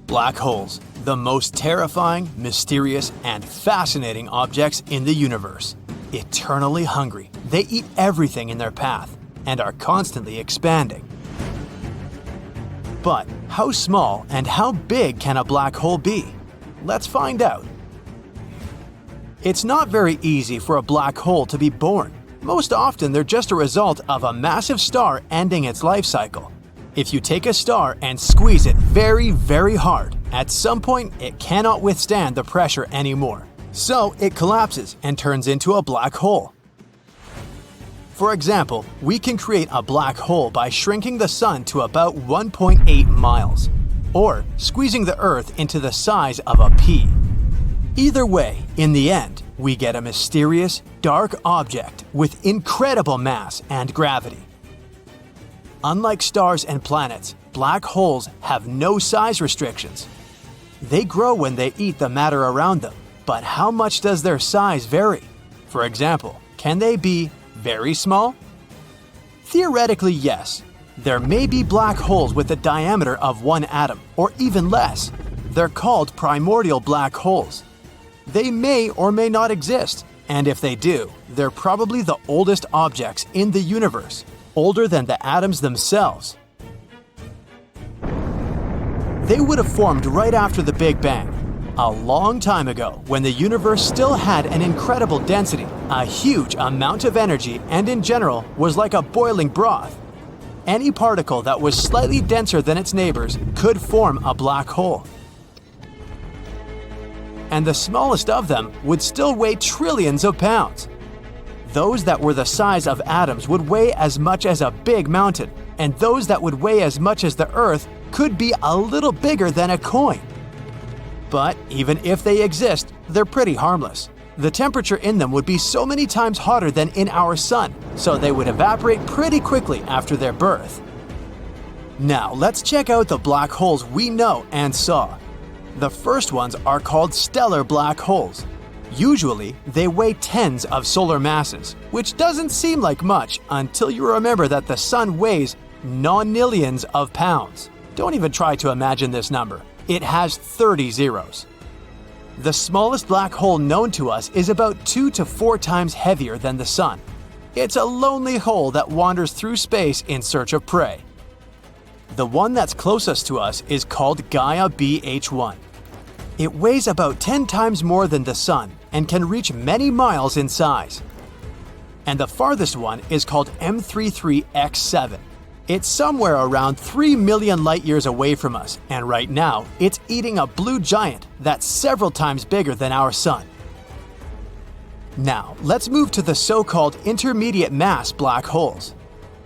Black holes, the most terrifying, mysterious, and fascinating objects in the universe. Eternally hungry, they eat everything in their path and are constantly expanding. But how small and how big can a black hole be? Let's find out. It's not very easy for a black hole to be born. Most often, they're just a result of a massive star ending its life cycle. If you take a star and squeeze it very, very hard, at some point it cannot withstand the pressure anymore. So it collapses and turns into a black hole. For example, we can create a black hole by shrinking the sun to about 1.8 miles, or squeezing the Earth into the size of a pea. Either way, in the end, we get a mysterious, dark object with incredible mass and gravity. Unlike stars and planets, black holes have no size restrictions. They grow when they eat the matter around them, but how much does their size vary? For example, can they be very small? Theoretically, yes. There may be black holes with a diameter of 1 atom, or even less. They're called primordial black holes. They may or may not exist, and if they do, they're probably the oldest objects in the universe, older than the atoms themselves. They would have formed right after the Big Bang, a long time ago when the universe still had an incredible density, a huge amount of energy, and in general was like a boiling broth. Any particle that was slightly denser than its neighbors could form a black hole. And the smallest of them would still weigh trillions of pounds. Those that were the size of atoms would weigh as much as a big mountain, and those that would weigh as much as the Earth could be a little bigger than a coin. But even if they exist, they're pretty harmless. The temperature in them would be so many times hotter than in our sun, so they would evaporate pretty quickly after their birth. Now let's check out the black holes we know and saw. The first ones are called stellar black holes. Usually, they weigh tens of solar masses, which doesn't seem like much until you remember that the sun weighs nonillions of pounds. Don't even try to imagine this number. It has 30 zeros. The smallest black hole known to us is about 2 to 4 times heavier than the sun. It's a lonely hole that wanders through space in search of prey. The one that's closest to us is called Gaia BH1. It weighs about 10 times more than the sun and can reach many miles in size. And the farthest one is called M33X7. It's somewhere around 3 million light years away from us, and right now, it's eating a blue giant that's several times bigger than our sun. Now, let's move to the so-called intermediate mass black holes.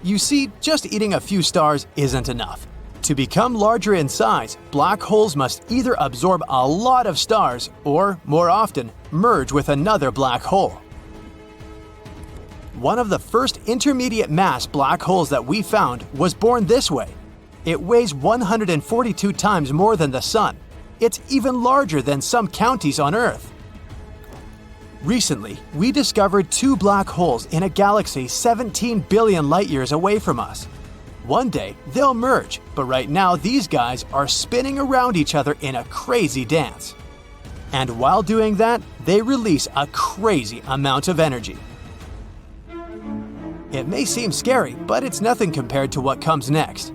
You see, just eating a few stars isn't enough. To become larger in size, black holes must either absorb a lot of stars or, more often, merge with another black hole. One of the first intermediate mass black holes that we found was born this way. It weighs 142 times more than the sun. It's even larger than some counties on Earth. Recently, we discovered 2 black holes in a galaxy 17 billion light years away from us. One day, they'll merge, but right now these guys are spinning around each other in a crazy dance. And while doing that, they release a crazy amount of energy. It may seem scary, but it's nothing compared to what comes next.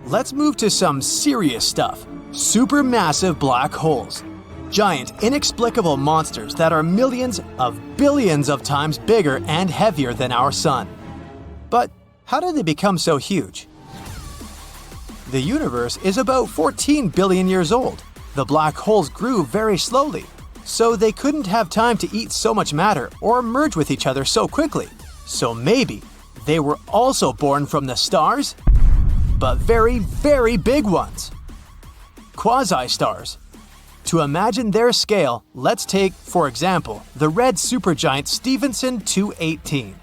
Let's move to some serious stuff. Supermassive black holes. Giant, inexplicable monsters that are millions of billions of times bigger and heavier than our sun. But how did they become so huge? The universe is about 14 billion years old. The black holes grew very slowly, so they couldn't have time to eat so much matter or merge with each other so quickly. So maybe they were also born from the stars? But very, very big ones. Quasi-stars. To imagine their scale, let's take, for example, the red supergiant Stephenson 218.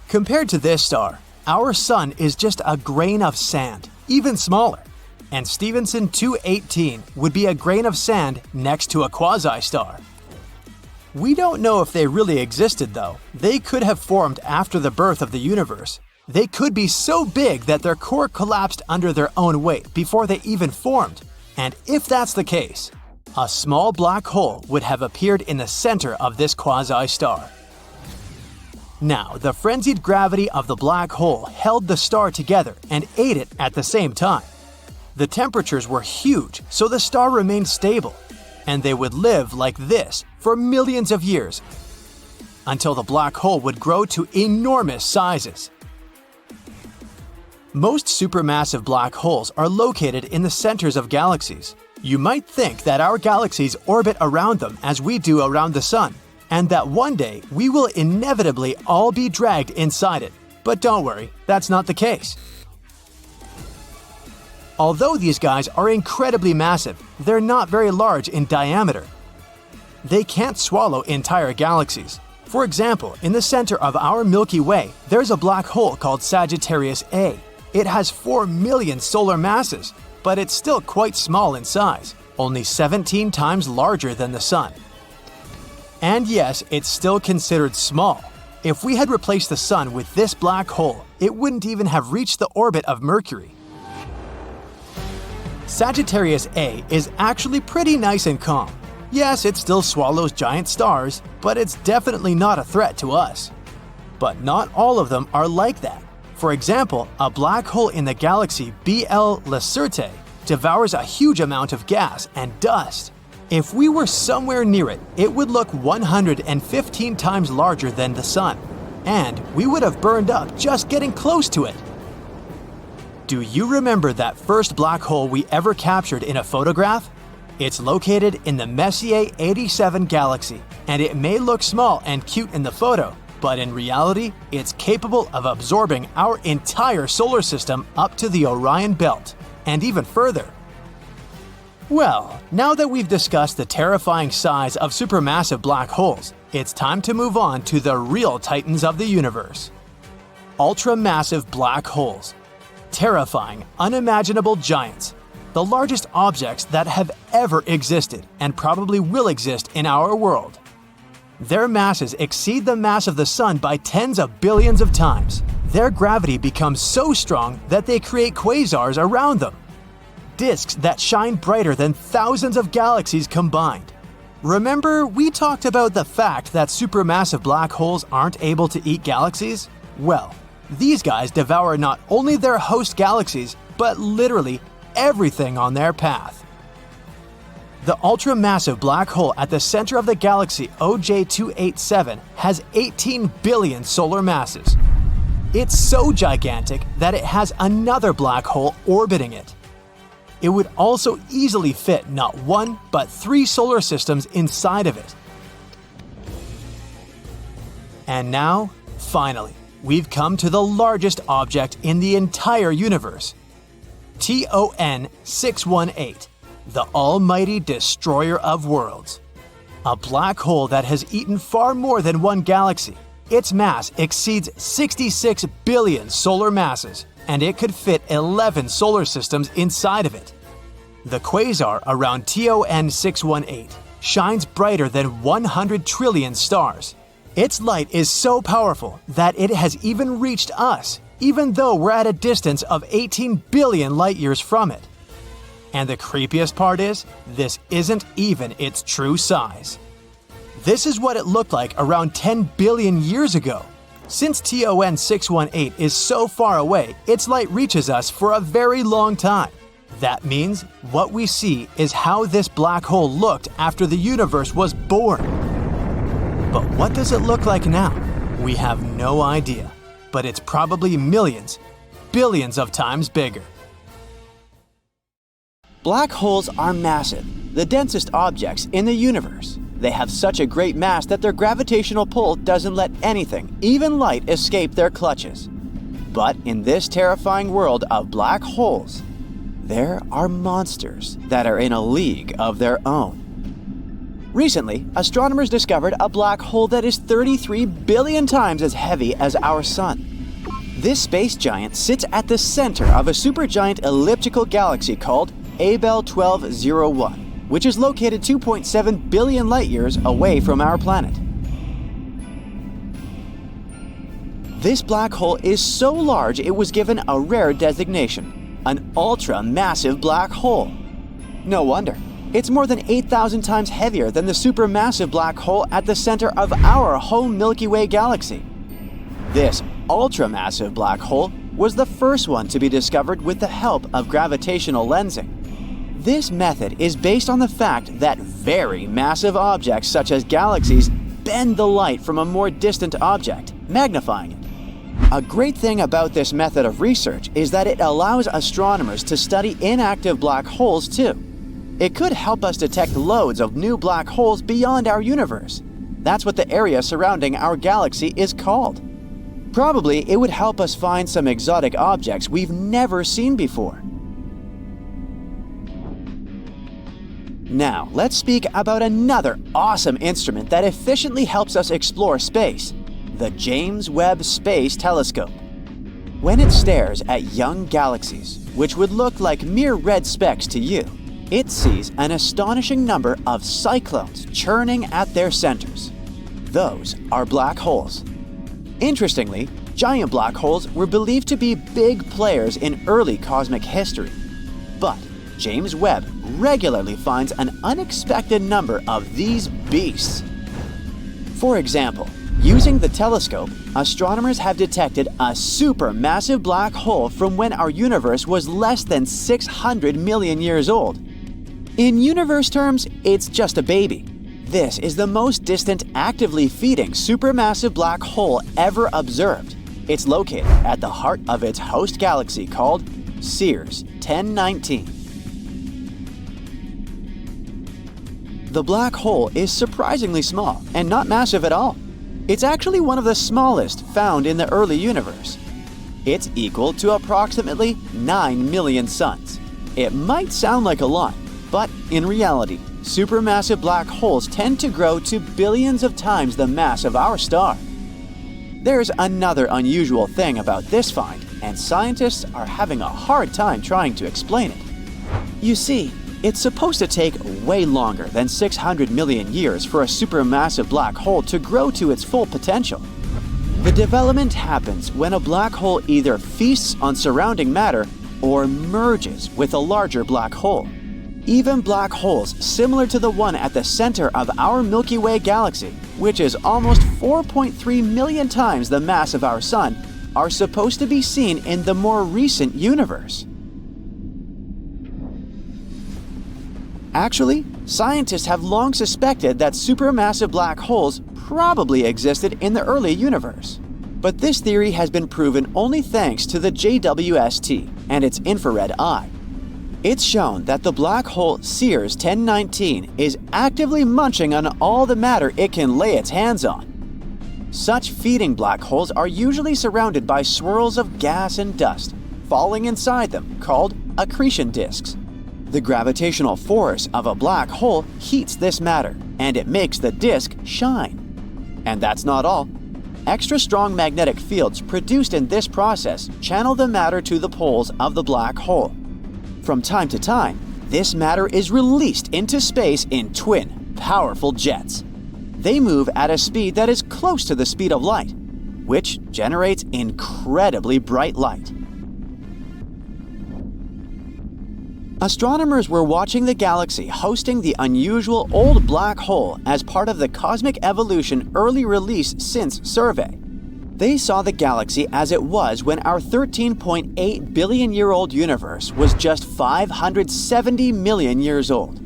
Compared to this star, our sun is just a grain of sand, even smaller. And Stephenson 218 would be a grain of sand next to a quasi-star. We don't know if they really existed though. They could have formed after the birth of the universe. They could be so big that their core collapsed under their own weight before they even formed. And if that's the case, a small black hole would have appeared in the center of this quasi-star. Now, the frenzied gravity of the black hole held the star together and ate it at the same time. The temperatures were huge, so the star remained stable, and they would live like this for millions of years, until the black hole would grow to enormous sizes. Most supermassive black holes are located in the centers of galaxies. You might think that our galaxies orbit around them as we do around the Sun, and that one day we will inevitably all be dragged inside it. But don't worry, that's not the case. Although these guys are incredibly massive, they're not very large in diameter. They can't swallow entire galaxies. For example, in the center of our Milky Way, there's a black hole called Sagittarius A. It has 4 million solar masses, but it's still quite small in size, only 17 times larger than the Sun. And yes, it's still considered small. If we had replaced the Sun with this black hole, it wouldn't even have reached the orbit of Mercury. Sagittarius A is actually pretty nice and calm. Yes, it still swallows giant stars, but it's definitely not a threat to us. But not all of them are like that. For example, a black hole in the galaxy BL Lacertae devours a huge amount of gas and dust. If we were somewhere near it, it would look 115 times larger than the Sun, and we would have burned up just getting close to it. Do you remember that first black hole we ever captured in a photograph? It's located in the Messier 87 galaxy, and it may look small and cute in the photo, but in reality, it's capable of absorbing our entire solar system up to the Orion Belt, and even further. Well, now that we've discussed the terrifying size of supermassive black holes, it's time to move on to the real titans of the universe. Ultramassive black holes. Terrifying, unimaginable giants. The largest objects that have ever existed and probably will exist in our world. Their masses exceed the mass of the Sun by tens of billions of times. Their gravity becomes so strong that they create quasars around them. Disks that shine brighter than thousands of galaxies combined. Remember, we talked about the fact that supermassive black holes aren't able to eat galaxies? Well, these guys devour not only their host galaxies, but literally everything on their path. The ultramassive black hole at the center of the galaxy OJ287 has 18 billion solar masses. It's so gigantic that it has another black hole orbiting it. It would also easily fit not one, but 3 solar systems inside of it. And now, finally, we've come to the largest object in the entire universe. TON 618, the almighty destroyer of worlds. A black hole that has eaten far more than one galaxy. Its mass exceeds 66 billion solar masses, and it could fit 11 solar systems inside of it. The quasar around TON 618 shines brighter than 100 trillion stars. Its light is so powerful that it has even reached us, even though we're at a distance of 18 billion light-years from it. And the creepiest part is, this isn't even its true size. This is what it looked like around 10 billion years ago. Since TON 618 is so far away, its light reaches us for a very long time. That means what we see is how this black hole looked after the universe was born. But what does it look like now? We have no idea, but it's probably millions, billions of times bigger. Black holes are massive, the densest objects in the universe. They have such a great mass that their gravitational pull doesn't let anything, even light, escape their clutches. But in this terrifying world of black holes, there are monsters that are in a league of their own. Recently, astronomers discovered a black hole that is 33 billion times as heavy as our Sun. This space giant sits at the center of a supergiant elliptical galaxy called Abell 1201, which is located 2.7 billion light-years away from our planet. This black hole is so large it was given a rare designation, an ultra-massive black hole. No wonder. It's more than 8,000 times heavier than the supermassive black hole at the center of our home Milky Way galaxy. This ultramassive black hole was the first one to be discovered with the help of gravitational lensing. This method is based on the fact that very massive objects such as galaxies bend the light from a more distant object, magnifying it. A great thing about this method of research is that it allows astronomers to study inactive black holes too. It could help us detect loads of new black holes beyond our universe. That's what the area surrounding our galaxy is called. Probably it would help us find some exotic objects we've never seen before. Now, let's speak about another awesome instrument that efficiently helps us explore space, the James Webb Space Telescope. When it stares at young galaxies, which would look like mere red specks to you, it sees an astonishing number of cyclones churning at their centers. Those are black holes. Interestingly, giant black holes were believed to be big players in early cosmic history. But James Webb regularly finds an unexpected number of these beasts. For example, using the telescope, astronomers have detected a supermassive black hole from when our universe was less than 600 million years old. In universe terms, it's just a baby. This is the most distant actively feeding supermassive black hole ever observed. It's located at the heart of its host galaxy called CEERS 1019. The black hole is surprisingly small and not massive at all. It's actually one of the smallest found in the early universe. It's equal to approximately 9 million suns. It might sound like a lot, but in reality, supermassive black holes tend to grow to billions of times the mass of our star. There's another unusual thing about this find, and scientists are having a hard time trying to explain it. You see, it's supposed to take way longer than 600 million years for a supermassive black hole to grow to its full potential. The development happens when a black hole either feasts on surrounding matter or merges with a larger black hole. Even black holes similar to the one at the center of our Milky Way galaxy, which is almost 4.3 million times the mass of our Sun, are supposed to be seen in the more recent universe. Actually, scientists have long suspected that supermassive black holes probably existed in the early universe. But this theory has been proven only thanks to the JWST and its infrared eye. It's shown that the black hole CEERS 1019 is actively munching on all the matter it can lay its hands on. Such feeding black holes are usually surrounded by swirls of gas and dust, falling inside them, called accretion disks. The gravitational force of a black hole heats this matter, and it makes the disk shine. And that's not all. Extra strong magnetic fields produced in this process channel the matter to the poles of the black hole. From time to time, this matter is released into space in twin, powerful jets. They move at a speed that is close to the speed of light, which generates incredibly bright light. Astronomers were watching the galaxy hosting the unusual old black hole as part of the Cosmic Evolution Early Release Since survey. They saw the galaxy as it was when our 13.8 billion-year-old universe was just 570 million years old.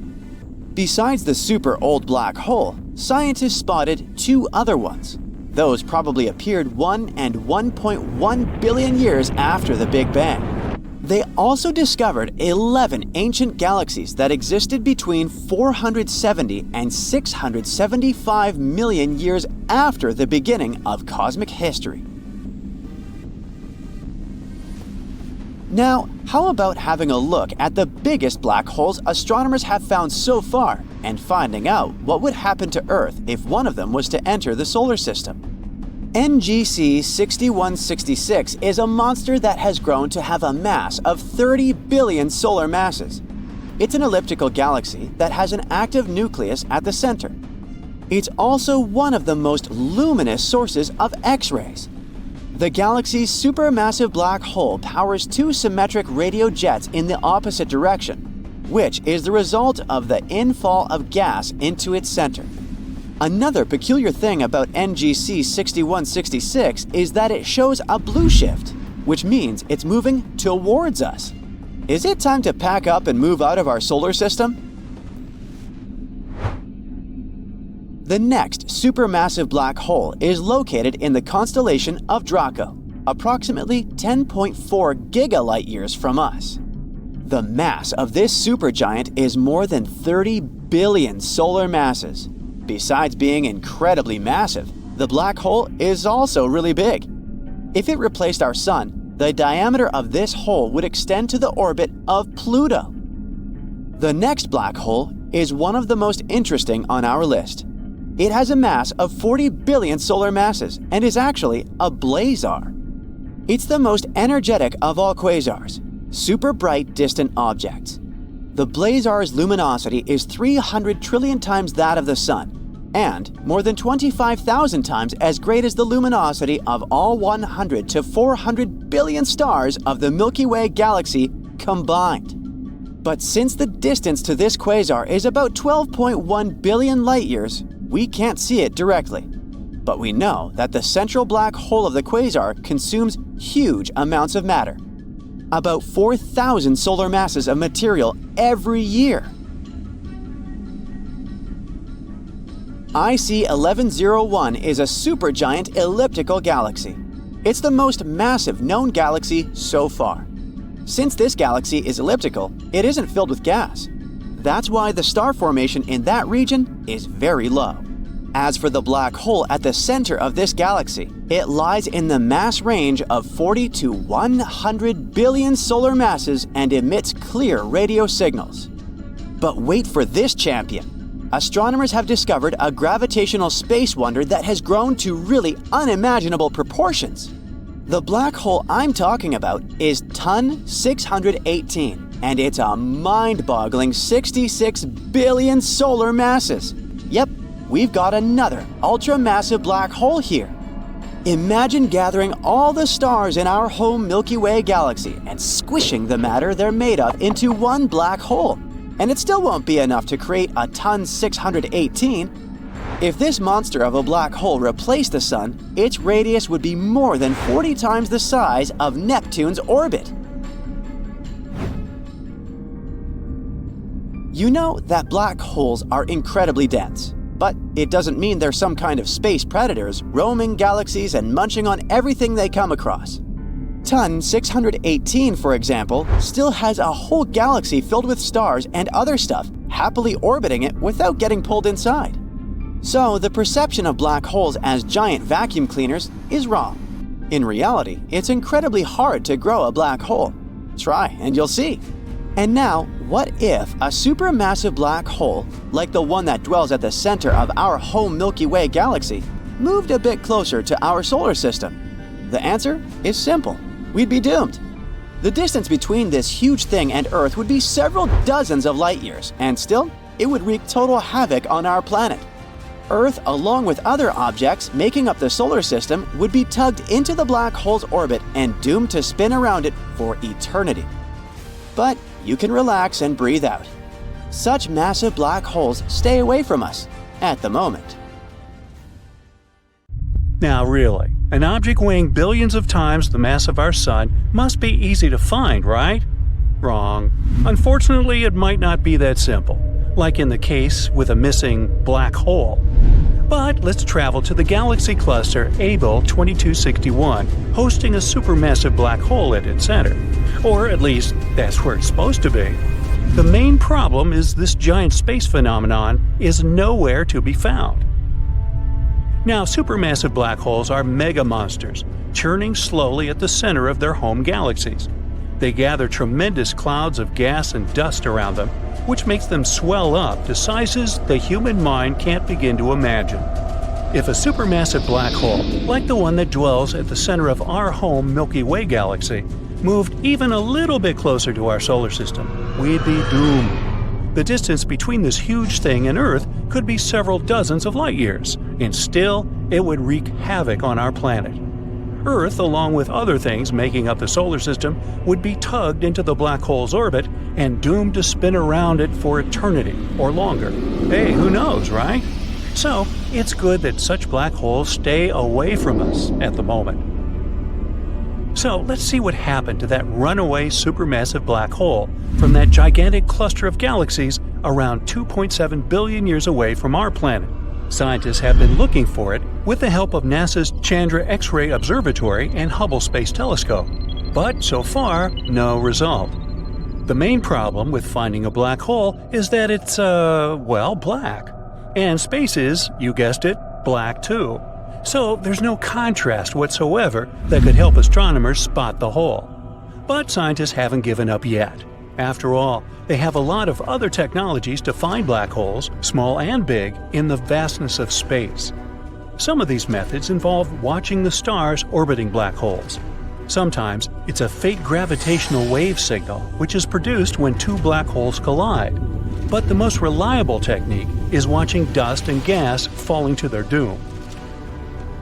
Besides the super old black hole, scientists spotted two other ones. Those probably appeared 1 and 1.1 billion years after the Big Bang. They also discovered 11 ancient galaxies that existed between 470 and 675 million years after the beginning of cosmic history. Now, how about having a look at the biggest black holes astronomers have found so far and finding out what would happen to Earth if one of them was to enter the solar system? NGC 6166 is a monster that has grown to have a mass of 30 billion solar masses. It's an elliptical galaxy that has an active nucleus at the center. It's also one of the most luminous sources of X-rays. The galaxy's supermassive black hole powers two symmetric radio jets in the opposite direction. which is the result of the infall of gas into its center. Another peculiar thing about NGC 6166 is that it shows a blue shift, which means it's moving towards us. Is it time to pack up and move out of our solar system? The next supermassive black hole is located in the constellation of Draco, approximately 10.4 gigalight-years from us. The mass of this supergiant is more than 30 billion solar masses. Besides being incredibly massive, the black hole is also really big. If it replaced our Sun, the diameter of this hole would extend to the orbit of Pluto. The next black hole is one of the most interesting on our list. It has a mass of 40 billion solar masses and is actually a blazar. It's the most energetic of all quasars, super bright distant objects. The blazar's luminosity is 300 trillion times that of the Sun, and more than 25,000 times as great as the luminosity of all 100 to 400 billion stars of the Milky Way galaxy combined. But since the distance to this quasar is about 12.1 billion light-years, we can't see it directly. But we know that the central black hole of the quasar consumes huge amounts of matter, about 4,000 solar masses of material every year. IC 1101 is a supergiant elliptical galaxy. It's the most massive known galaxy so far. Since this galaxy is elliptical, it isn't filled with gas. That's why the star formation in that region is very low. As for the black hole at the center of this galaxy, it lies in the mass range of 40 to 100 billion solar masses and emits clear radio signals. But wait for this champion. Astronomers have discovered a gravitational space wonder that has grown to really unimaginable proportions. The black hole I'm talking about is TON 618, and it's a mind-boggling 66 billion solar masses. Yep, we've got another ultra-massive black hole here. Imagine gathering all the stars in our home Milky Way galaxy and squishing the matter they're made of into one black hole. And it still won't be enough to create a TON 618. If this monster of a black hole replaced the Sun, its radius would be more than 40 times the size of Neptune's orbit. You know that black holes are incredibly dense, but it doesn't mean they're some kind of space predators roaming galaxies and munching on everything they come across. TON 618, for example, still has a whole galaxy filled with stars and other stuff happily orbiting it without getting pulled inside. So the perception of black holes as giant vacuum cleaners is wrong. In reality, it's incredibly hard to grow a black hole. Try and you'll see. And now, what if a supermassive black hole, like the one that dwells at the center of our home Milky Way galaxy, moved a bit closer to our solar system? The answer is simple. We'd be doomed. The distance between this huge thing and Earth would be several dozens of light years, and still, it would wreak total havoc on our planet. Earth, along with other objects making up the solar system, would be tugged into the black hole's orbit and doomed to spin around it for eternity. But you can relax and breathe out. Such massive black holes stay away from us at the moment. Now really, an object weighing billions of times the mass of our Sun must be easy to find, right? Wrong. Unfortunately, it might not be that simple, like in the case with a missing black hole. But let's travel to the galaxy cluster Abell 2261, hosting a supermassive black hole at its center. Or at least, that's where it's supposed to be. The main problem is this giant space phenomenon is nowhere to be found. Now, supermassive black holes are mega monsters, churning slowly at the center of their home galaxies. They gather tremendous clouds of gas and dust around them, which makes them swell up to sizes the human mind can't begin to imagine. If a supermassive black hole, like the one that dwells at the center of our home Milky Way galaxy, moved even a little bit closer to our solar system, we'd be doomed. The distance between this huge thing and Earth could be several dozens of light years, and still, it would wreak havoc on our planet. Earth, along with other things making up the solar system, would be tugged into the black hole's orbit and doomed to spin around it for eternity or longer. Hey, who knows, right? So, it's good that such black holes stay away from us at the moment. So, let's see what happened to that runaway supermassive black hole from that gigantic cluster of galaxies around 2.7 billion years away from our planet. Scientists have been looking for it with the help of NASA's Chandra X-ray Observatory and Hubble Space Telescope. But so far, no result. The main problem with finding a black hole is that it's, black. And space is, you guessed it, black too. So there's no contrast whatsoever that could help astronomers spot the hole. But scientists haven't given up yet. After all, they have a lot of other technologies to find black holes, small and big, in the vastness of space. Some of these methods involve watching the stars orbiting black holes. Sometimes it's a faint gravitational wave signal, which is produced when two black holes collide. But the most reliable technique is watching dust and gas falling to their doom.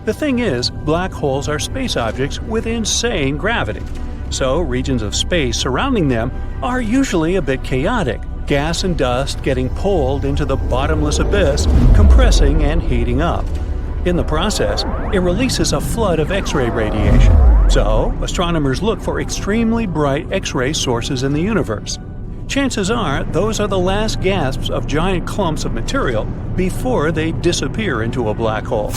The thing is, black holes are space objects with insane gravity. So, regions of space surrounding them are usually a bit chaotic, gas and dust getting pulled into the bottomless abyss, compressing and heating up. In the process, it releases a flood of X-ray radiation. So, astronomers look for extremely bright X-ray sources in the universe. Chances are those are the last gasps of giant clumps of material before they disappear into a black hole.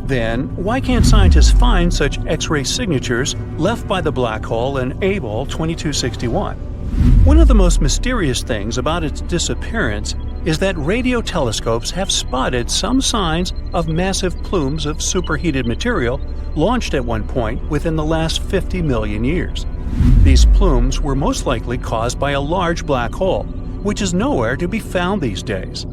Then, why can't scientists find such X-ray signatures left by the black hole in Abell 2261? One of the most mysterious things about its disappearance is that radio telescopes have spotted some signs of massive plumes of superheated material launched at one point within the last 50 million years. These plumes were most likely caused by a large black hole, which is nowhere to be found these days.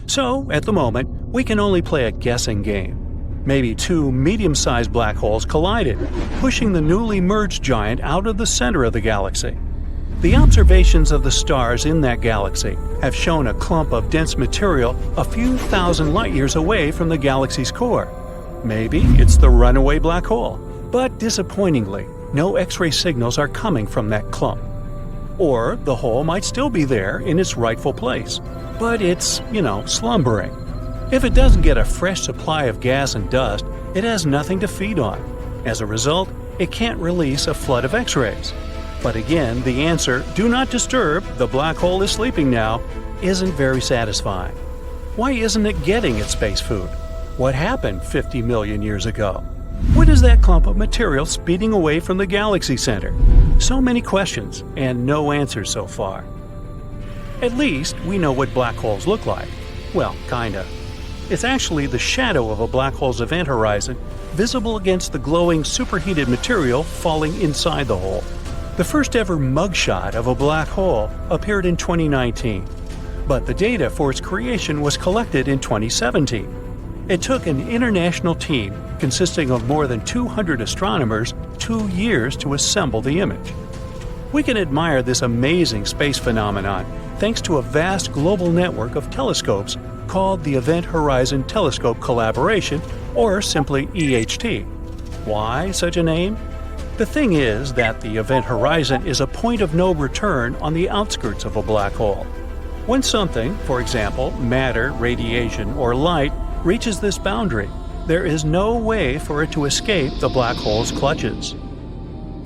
So, at the moment, we can only play a guessing game. Maybe two medium-sized black holes collided, pushing the newly merged giant out of the center of the galaxy. The observations of the stars in that galaxy have shown a clump of dense material a few thousand light-years away from the galaxy's core. Maybe it's the runaway black hole, but disappointingly, no X-ray signals are coming from that clump. Or the hole might still be there in its rightful place, but it's, slumbering. If it doesn't get a fresh supply of gas and dust, it has nothing to feed on. As a result, it can't release a flood of X-rays. But again, the answer, do not disturb, the black hole is sleeping now, isn't very satisfying. Why isn't it getting its space food? What happened 50 million years ago? What is that clump of material speeding away from the galaxy center? So many questions, and no answers so far. At least, we know what black holes look like. Well, kinda. It's actually the shadow of a black hole's event horizon, visible against the glowing superheated material falling inside the hole. The first ever mugshot of a black hole appeared in 2019, but the data for its creation was collected in 2017. It took an international team consisting of more than 200 astronomers 2 years to assemble the image. We can admire this amazing space phenomenon thanks to a vast global network of telescopes called the Event Horizon Telescope Collaboration, or simply EHT. Why such a name? The thing is that the event horizon is a point of no return on the outskirts of a black hole. When something, for example, matter, radiation, or light, reaches this boundary, there is no way for it to escape the black hole's clutches.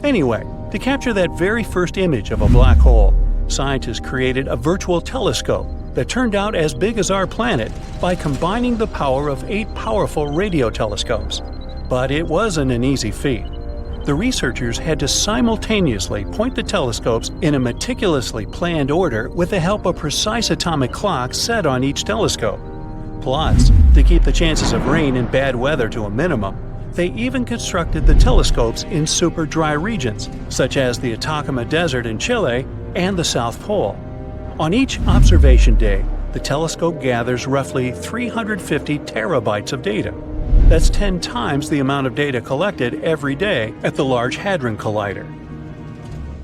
Anyway, to capture that very first image of a black hole, scientists created a virtual telescope that turned out as big as our planet by combining the power of 8 powerful radio telescopes. But it wasn't an easy feat. The researchers had to simultaneously point the telescopes in a meticulously planned order with the help of precise atomic clocks set on each telescope. Plus, to keep the chances of rain and bad weather to a minimum, they even constructed the telescopes in super dry regions, such as the Atacama Desert in Chile and the South Pole. On each observation day, the telescope gathers roughly 350 terabytes of data. That's 10 times the amount of data collected every day at the Large Hadron Collider.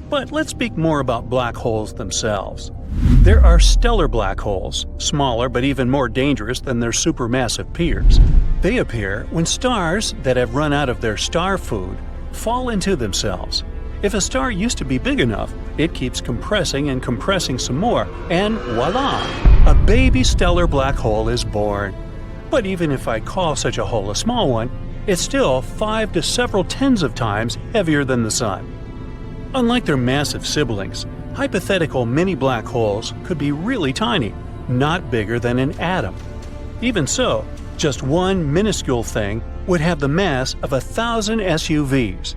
But let's speak more about black holes themselves. There are stellar black holes, smaller but even more dangerous than their supermassive peers. They appear when stars that have run out of their star food fall into themselves. If a star used to be big enough, it keeps compressing and compressing some more, and voila! A baby stellar black hole is born. But even if I call such a hole a small one, it's still 5 to several tens of times heavier than the Sun. Unlike their massive siblings, hypothetical mini black holes could be really tiny, not bigger than an atom. Even so, just one minuscule thing would have the mass of 1,000 SUVs.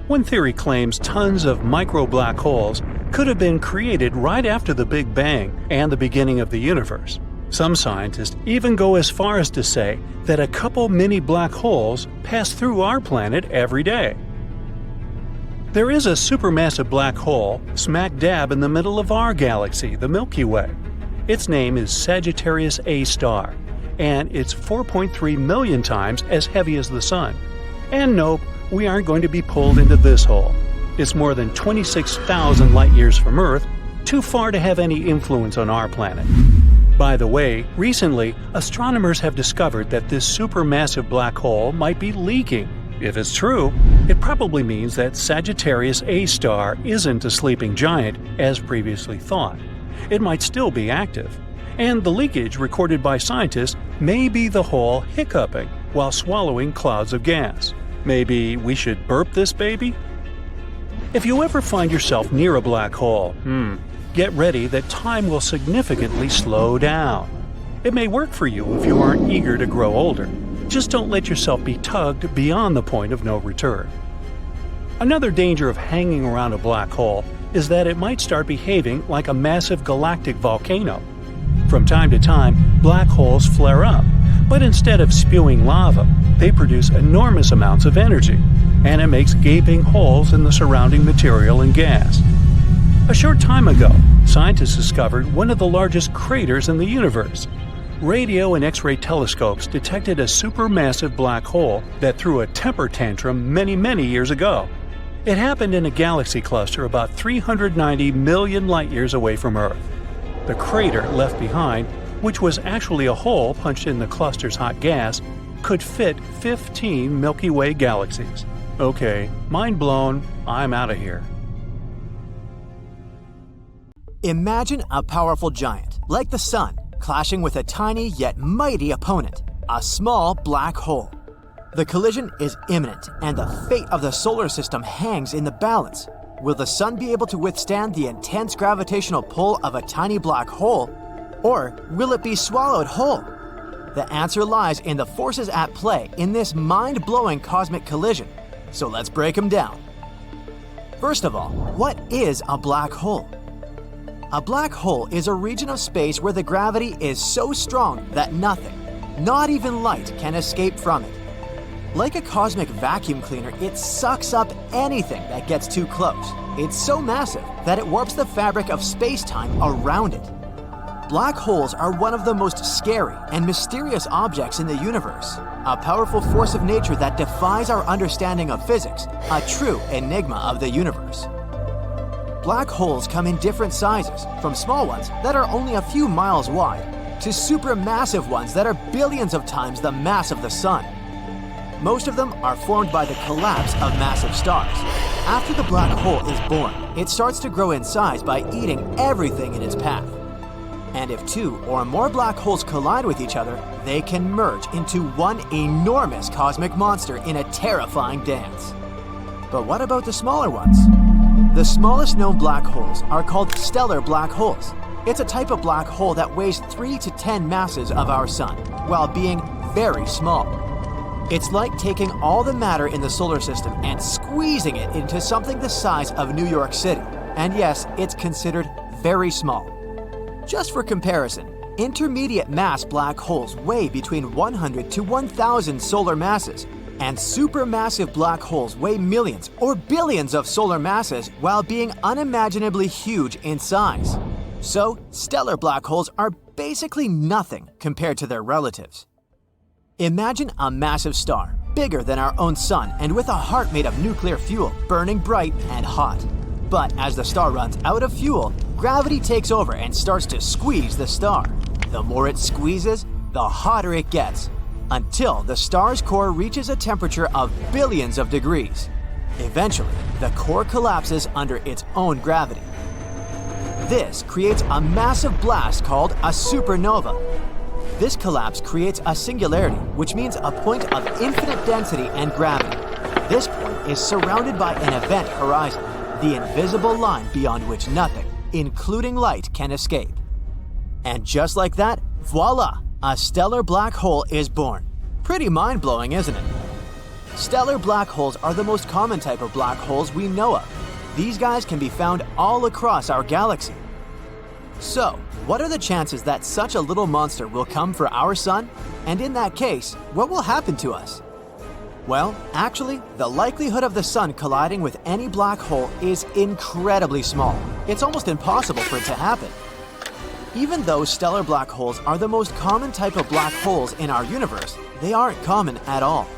One theory claims tons of micro black holes could have been created right after the Big Bang and the beginning of the universe. Some scientists even go as far as to say that a couple mini black holes pass through our planet every day. There is a supermassive black hole smack dab in the middle of our galaxy, the Milky Way. Its name is Sagittarius A star, and it's 4.3 million times as heavy as the Sun. And nope, we aren't going to be pulled into this hole. It's more than 26,000 light-years from Earth, too far to have any influence on our planet. By the way, recently, astronomers have discovered that this supermassive black hole might be leaking. If it's true, it probably means that Sagittarius A star isn't a sleeping giant, as previously thought. It might still be active. And the leakage recorded by scientists may be the hole hiccuping while swallowing clouds of gas. Maybe we should burp this baby? If you ever find yourself near a black hole, get ready that time will significantly slow down. It may work for you if you aren't eager to grow older. Just don't let yourself be tugged beyond the point of no return. Another danger of hanging around a black hole is that it might start behaving like a massive galactic volcano. From time to time, black holes flare up, but instead of spewing lava, they produce enormous amounts of energy, and it makes gaping holes in the surrounding material and gas. A short time ago, scientists discovered one of the largest craters in the universe. Radio and X-ray telescopes detected a supermassive black hole that threw a temper tantrum many years ago. It happened in a galaxy cluster about 390 million light-years away from Earth. The crater left behind, which was actually a hole punched in the cluster's hot gas, could fit 15 Milky Way galaxies. Okay, mind blown, I'm out of here. Imagine a powerful giant, like the Sun, clashing with a tiny yet mighty opponent, a small black hole. The collision is imminent, and the fate of the solar system hangs in the balance. Will the Sun be able to withstand the intense gravitational pull of a tiny black hole, or will it be swallowed whole? The answer lies in the forces at play in this mind-blowing cosmic collision, so let's break them down. First of all, what is a black hole? A black hole is a region of space where the gravity is so strong that nothing, not even light, can escape from it. Like a cosmic vacuum cleaner, it sucks up anything that gets too close. It's so massive that it warps the fabric of space-time around it. Black holes are one of the most scary and mysterious objects in the universe, a powerful force of nature that defies our understanding of physics, a true enigma of the universe. Black holes come in different sizes, from small ones that are only a few miles wide, to supermassive ones that are billions of times the mass of the Sun. Most of them are formed by the collapse of massive stars. After the black hole is born, it starts to grow in size by eating everything in its path. And if two or more black holes collide with each other, they can merge into one enormous cosmic monster in a terrifying dance. But what about the smaller ones? The smallest known black holes are called stellar black holes. It's a type of black hole that weighs 3 to 10 masses of our Sun, while being very small. It's like taking all the matter in the solar system and squeezing it into something the size of New York City. And yes, it's considered very small. Just for comparison, intermediate mass black holes weigh between 100 to 1,000 solar masses, and supermassive black holes weigh millions or billions of solar masses while being unimaginably huge in size. So, stellar black holes are basically nothing compared to their relatives. Imagine a massive star, bigger than our own Sun and with a heart made of nuclear fuel, burning bright and hot. But as the star runs out of fuel, gravity takes over and starts to squeeze the star. The more it squeezes, the hotter it gets, until the star's core reaches a temperature of billions of degrees. Eventually, the core collapses under its own gravity. This creates a massive blast called a supernova. This collapse creates a singularity, which means a point of infinite density and gravity. This point is surrounded by an event horizon, the invisible line beyond which nothing, including light, can escape. And just like that, voila! A stellar black hole is born. Pretty mind-blowing, isn't it? Stellar black holes are the most common type of black holes we know of. These guys can be found all across our galaxy. So, what are the chances that such a little monster will come for our sun? And in that case, what will happen to us? Well, actually, the likelihood of the sun colliding with any black hole is incredibly small. It's almost impossible for it to happen. Even though stellar black holes are the most common type of black holes in our universe, they aren't common at all.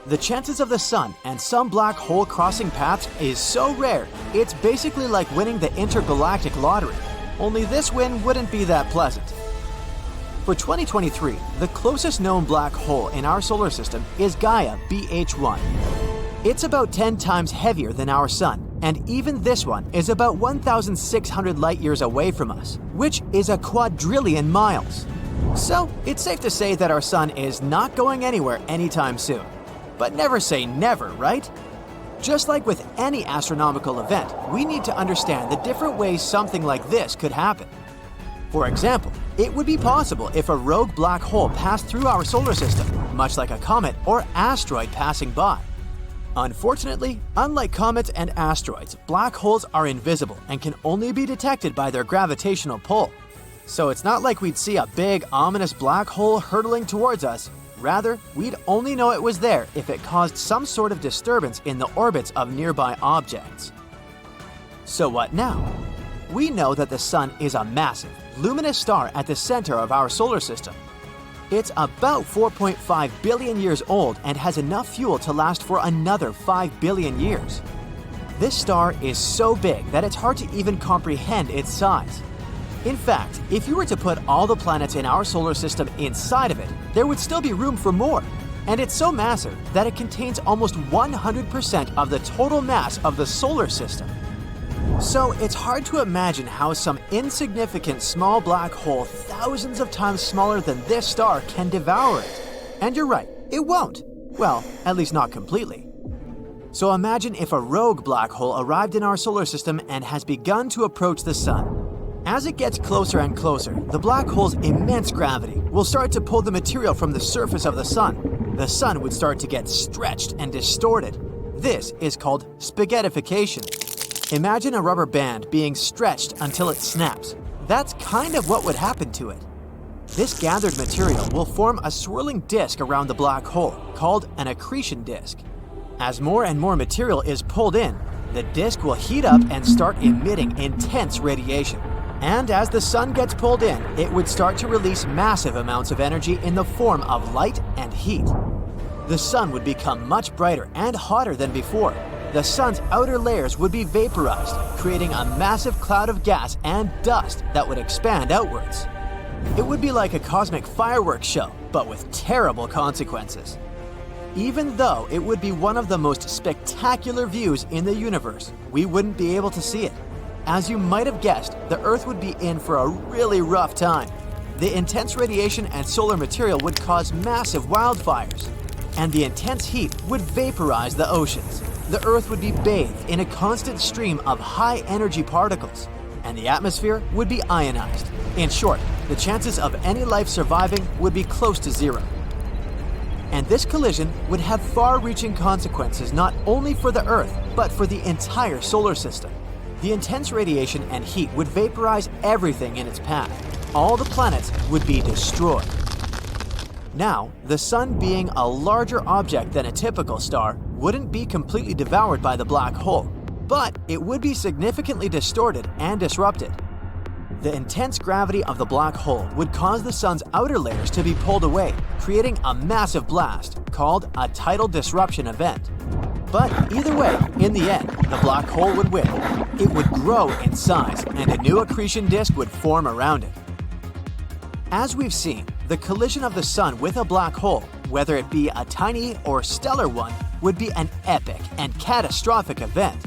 The chances of the sun and some black hole crossing paths is so rare, it's basically like winning the intergalactic lottery. Only this win wouldn't be that pleasant. For 2023, the closest known black hole in our solar system is Gaia BH1. It's about 10 times heavier than our sun, and even this one is about 1,600 light-years away from us, which is a quadrillion miles. So, it's safe to say that our sun is not going anywhere anytime soon. But never say never, right? Just like with any astronomical event, we need to understand the different ways something like this could happen. For example, it would be possible if a rogue black hole passed through our solar system, much like a comet or asteroid passing by. Unfortunately, unlike comets and asteroids, black holes are invisible and can only be detected by their gravitational pull. So it's not like we'd see a big, ominous black hole hurtling towards us. Rather, we'd only know it was there if it caused some sort of disturbance in the orbits of nearby objects. So what now? We know that the sun is a massive, luminous star at the center of our solar system. It's about 4.5 billion years old and has enough fuel to last for another 5 billion years. This star is so big that it's hard to even comprehend its size. In fact, if you were to put all the planets in our solar system inside of it, there would still be room for more. And it's so massive that it contains almost 100% of the total mass of the solar system. So it's hard to imagine how some insignificant small black hole thousands of times smaller than this star can devour it. And you're right, it won't. Well, at least not completely. So imagine if a rogue black hole arrived in our solar system and has begun to approach the sun. As it gets closer and closer, the black hole's immense gravity will start to pull the material from the surface of the sun. The sun would start to get stretched and distorted. This is called spaghettification. Imagine a rubber band being stretched until it snaps. That's kind of what would happen to it. This gathered material will form a swirling disk around the black hole, called an accretion disk. As more and more material is pulled in, the disk will heat up and start emitting intense radiation. And as the sun gets pulled in, it would start to release massive amounts of energy in the form of light and heat. The sun would become much brighter and hotter than before. The sun's outer layers would be vaporized, creating a massive cloud of gas and dust that would expand outwards. It would be like a cosmic fireworks show, but with terrible consequences. Even though it would be one of the most spectacular views in the universe, we wouldn't be able to see it. As you might have guessed, the Earth would be in for a really rough time. The intense radiation and solar material would cause massive wildfires, and the intense heat would vaporize the oceans. The Earth would be bathed in a constant stream of high-energy particles, and the atmosphere would be ionized. In short, the chances of any life surviving would be close to zero. And this collision would have far-reaching consequences not only for the Earth, but for the entire solar system. The intense radiation and heat would vaporize everything in its path. All the planets would be destroyed. Now, the sun being a larger object than a typical star wouldn't be completely devoured by the black hole, but it would be significantly distorted and disrupted. The intense gravity of the black hole would cause the sun's outer layers to be pulled away, creating a massive blast called a tidal disruption event. But either way, in the end, the black hole would win. It would grow in size, and a new accretion disk would form around it. As we've seen, the collision of the Sun with a black hole, whether it be a tiny or stellar one, would be an epic and catastrophic event.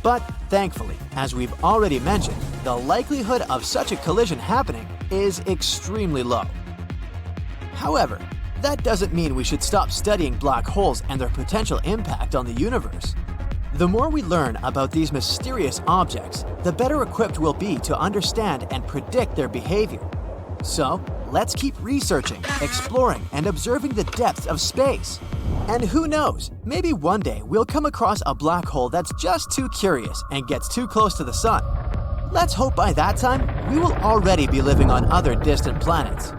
But thankfully, as we've already mentioned, the likelihood of such a collision happening is extremely low. However, that doesn't mean we should stop studying black holes and their potential impact on the universe. The more we learn about these mysterious objects, the better equipped we'll be to understand and predict their behavior. So, let's keep researching, exploring, and observing the depths of space. And who knows, maybe one day we'll come across a black hole that's just too curious and gets too close to the Sun. Let's hope by that time, we will already be living on other distant planets.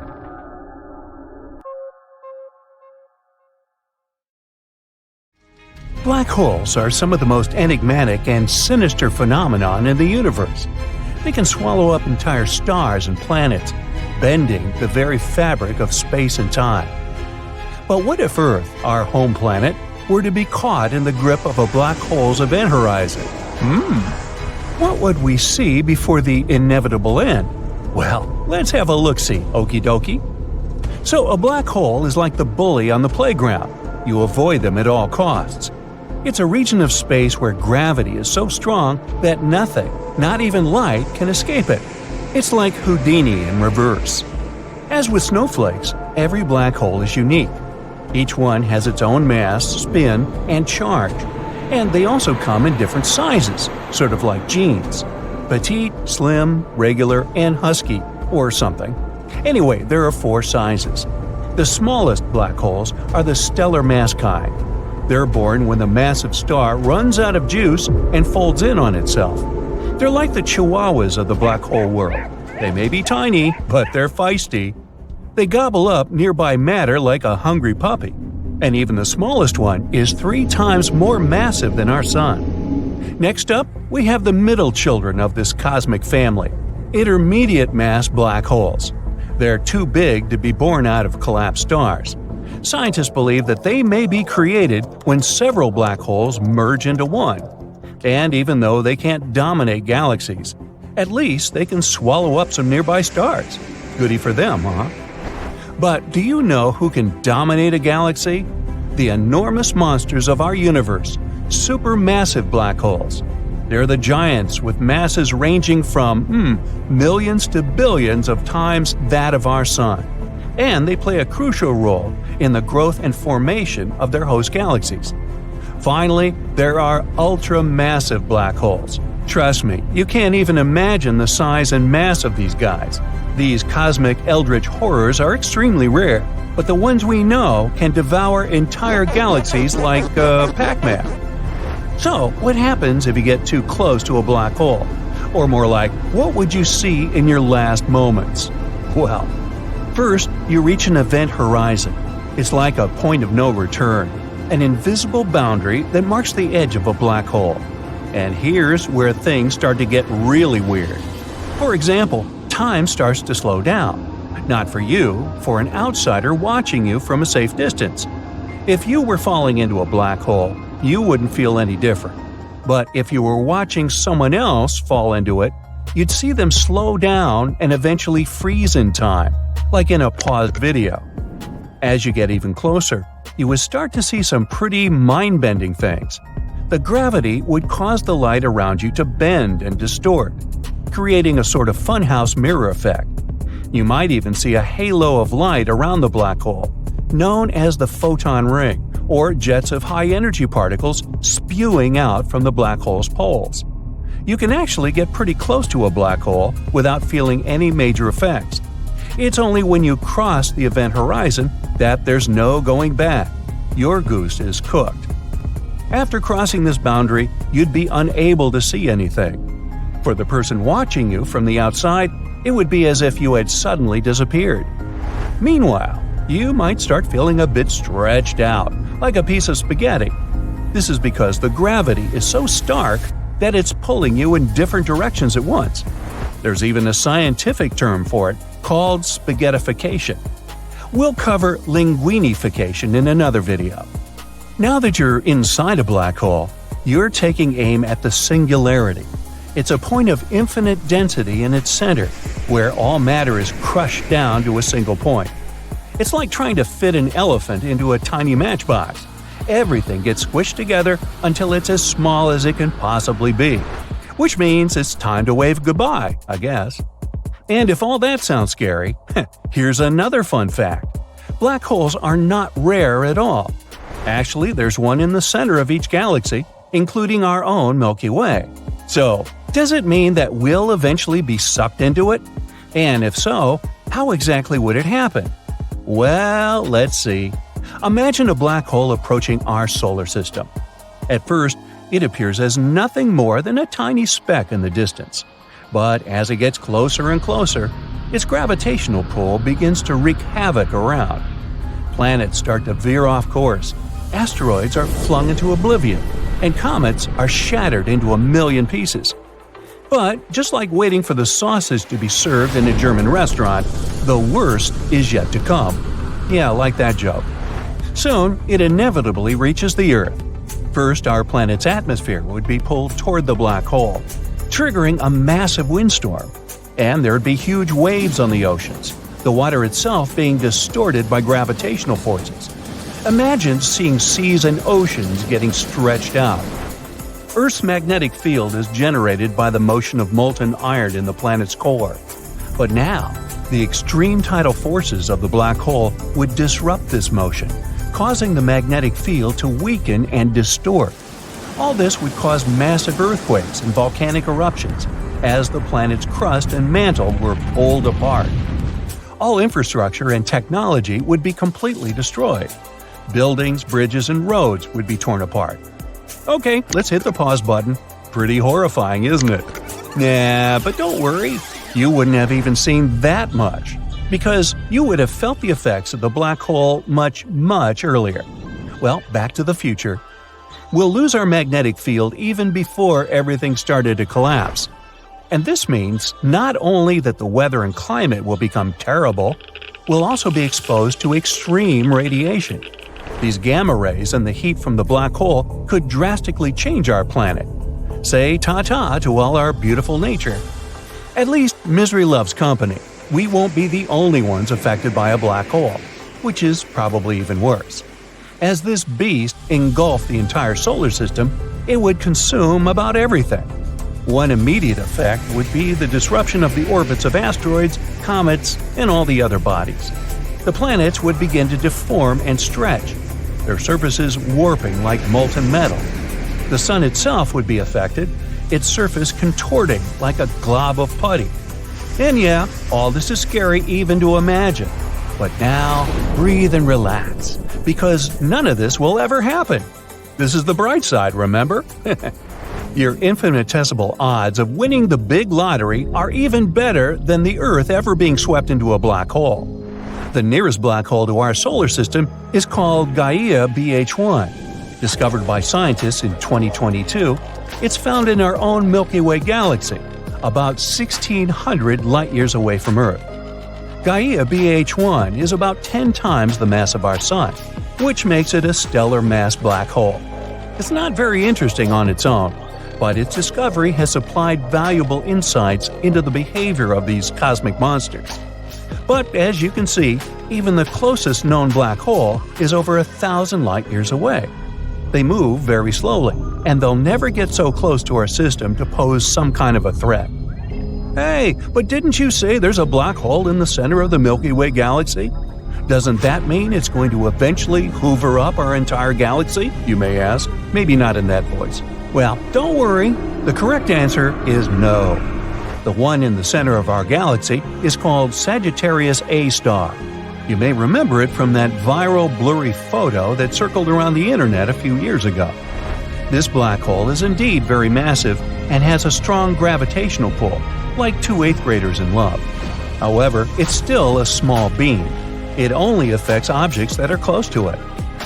Black holes are some of the most enigmatic and sinister phenomenon in the universe. They can swallow up entire stars and planets, bending the very fabric of space and time. But what if Earth, our home planet, were to be caught in the grip of a black hole's event horizon? What would we see before the inevitable end? Well, let's have a look-see, okie dokie. So a black hole is like the bully on the playground. You avoid them at all costs. It's a region of space where gravity is so strong that nothing, not even light, can escape it. It's like Houdini in reverse. As with snowflakes, every black hole is unique. Each one has its own mass, spin, and charge. And they also come in different sizes, sort of like jeans. Petite, slim, regular, and husky, or something. Anyway, there are 4 sizes. The smallest black holes are the stellar mass kind. They're born when the massive star runs out of juice and folds in on itself. They're like the chihuahuas of the black hole world. They may be tiny, but they're feisty. They gobble up nearby matter like a hungry puppy. And even the smallest one is 3 times more massive than our Sun. Next up, we have the middle children of this cosmic family, intermediate mass black holes. They're too big to be born out of collapsed stars. Scientists believe that they may be created when several black holes merge into one. And even though they can't dominate galaxies, at least they can swallow up some nearby stars. Goody for them, huh? But do you know who can dominate a galaxy? The enormous monsters of our universe, supermassive black holes. They're the giants with masses ranging from millions to billions of times that of our Sun. And they play a crucial role in the growth and formation of their host galaxies. Finally, there are ultra-massive black holes. Trust me, you can't even imagine the size and mass of these guys. These cosmic eldritch horrors are extremely rare, but the ones we know can devour entire galaxies like Pac-Man. So, what happens if you get too close to a black hole? Or more like, what would you see in your last moments? Well, first, you reach an event horizon. It's like a point of no return, an invisible boundary that marks the edge of a black hole. And here's where things start to get really weird. For example, time starts to slow down. Not for you, for an outsider watching you from a safe distance. If you were falling into a black hole, you wouldn't feel any different. But if you were watching someone else fall into it, you'd see them slow down and eventually freeze in time, like in a paused video. As you get even closer, you would start to see some pretty mind-bending things. The gravity would cause the light around you to bend and distort, creating a sort of funhouse mirror effect. You might even see a halo of light around the black hole, known as the photon ring, or jets of high-energy particles spewing out from the black hole's poles. You can actually get pretty close to a black hole without feeling any major effects. It's only when you cross the event horizon that there's no going back. Your goose is cooked. After crossing this boundary, you'd be unable to see anything. For the person watching you from the outside, it would be as if you had suddenly disappeared. Meanwhile, you might start feeling a bit stretched out, like a piece of spaghetti. This is because the gravity is so stark that it's pulling you in different directions at once. There's even a scientific term for it, called spaghettification. We'll cover linguinification in another video. Now that you're inside a black hole, You're taking aim at the singularity. It's a point of infinite density in its center, where all matter is crushed down to a single point. It's like trying to fit an elephant into a tiny matchbox. Everything gets squished together until it's as small as it can possibly be. Which means it's time to wave goodbye, I guess. And if all that sounds scary, here's another fun fact. Black holes are not rare at all. Actually, there's one in the center of each galaxy, including our own Milky Way. So, does it mean that we'll eventually be sucked into it? And if so, how exactly would it happen? Well, let's see. Imagine a black hole approaching our solar system. At first, it appears as nothing more than a tiny speck in the distance. But as it gets closer and closer, its gravitational pull begins to wreak havoc around. Planets start to veer off course, asteroids are flung into oblivion, and comets are shattered into a million pieces. But just like waiting for the sausage to be served in a German restaurant, the worst is yet to come. Yeah, like that joke. Soon, it inevitably reaches the Earth. First, our planet's atmosphere would be pulled toward the black hole, triggering a massive windstorm. And there'd be huge waves on the oceans, the water itself being distorted by gravitational forces. Imagine seeing seas and oceans getting stretched out. Earth's magnetic field is generated by the motion of molten iron in the planet's core. But now, the extreme tidal forces of the black hole would disrupt this motion, causing the magnetic field to weaken and distort. All this would cause massive earthquakes and volcanic eruptions as the planet's crust and mantle were pulled apart. All infrastructure and technology would be completely destroyed. Buildings, bridges, and roads would be torn apart. Okay, let's hit the pause button. Pretty horrifying, isn't it? Nah, but don't worry. You wouldn't have even seen that much, because you would have felt the effects of the black hole much, much earlier. Well, back to the future. We'll lose our magnetic field even before everything started to collapse. And this means not only that the weather and climate will become terrible, we'll also be exposed to extreme radiation. These gamma rays and the heat from the black hole could drastically change our planet. Say ta-ta to all our beautiful nature. At least misery loves company. We won't be the only ones affected by a black hole, which is probably even worse. As this beast engulfed the entire solar system, it would consume about everything. One immediate effect would be the disruption of the orbits of asteroids, comets, and all the other bodies. The planets would begin to deform and stretch, their surfaces warping like molten metal. The sun itself would be affected, its surface contorting like a glob of putty. And yeah, all this is scary even to imagine. But now, breathe and relax, because none of this will ever happen. This is the bright side, remember? Your infinitesimal odds of winning the big lottery are even better than the Earth ever being swept into a black hole. The nearest black hole to our solar system is called Gaia BH1. Discovered by scientists in 2022, it's found in our own Milky Way galaxy, about 1,600 light-years away from Earth. Gaia BH1 is about 10 times the mass of our Sun, which makes it a stellar mass black hole. It's not very interesting on its own, but its discovery has supplied valuable insights into the behavior of these cosmic monsters. But as you can see, even the closest known black hole is over 1,000 light-years away. They move very slowly, and they'll never get so close to our system to pose some kind of a threat. Hey, but didn't you say there's a black hole in the center of the Milky Way galaxy? Doesn't that mean it's going to eventually hoover up our entire galaxy, you may ask? Maybe not in that voice. Well, don't worry. The correct answer is no. The one in the center of our galaxy is called Sagittarius A star. You may remember it from that viral blurry photo that circled around the internet a few years ago. This black hole is indeed very massive and has a strong gravitational pull, like two 8th graders in love. However, it's still a small beam. It only affects objects that are close to it.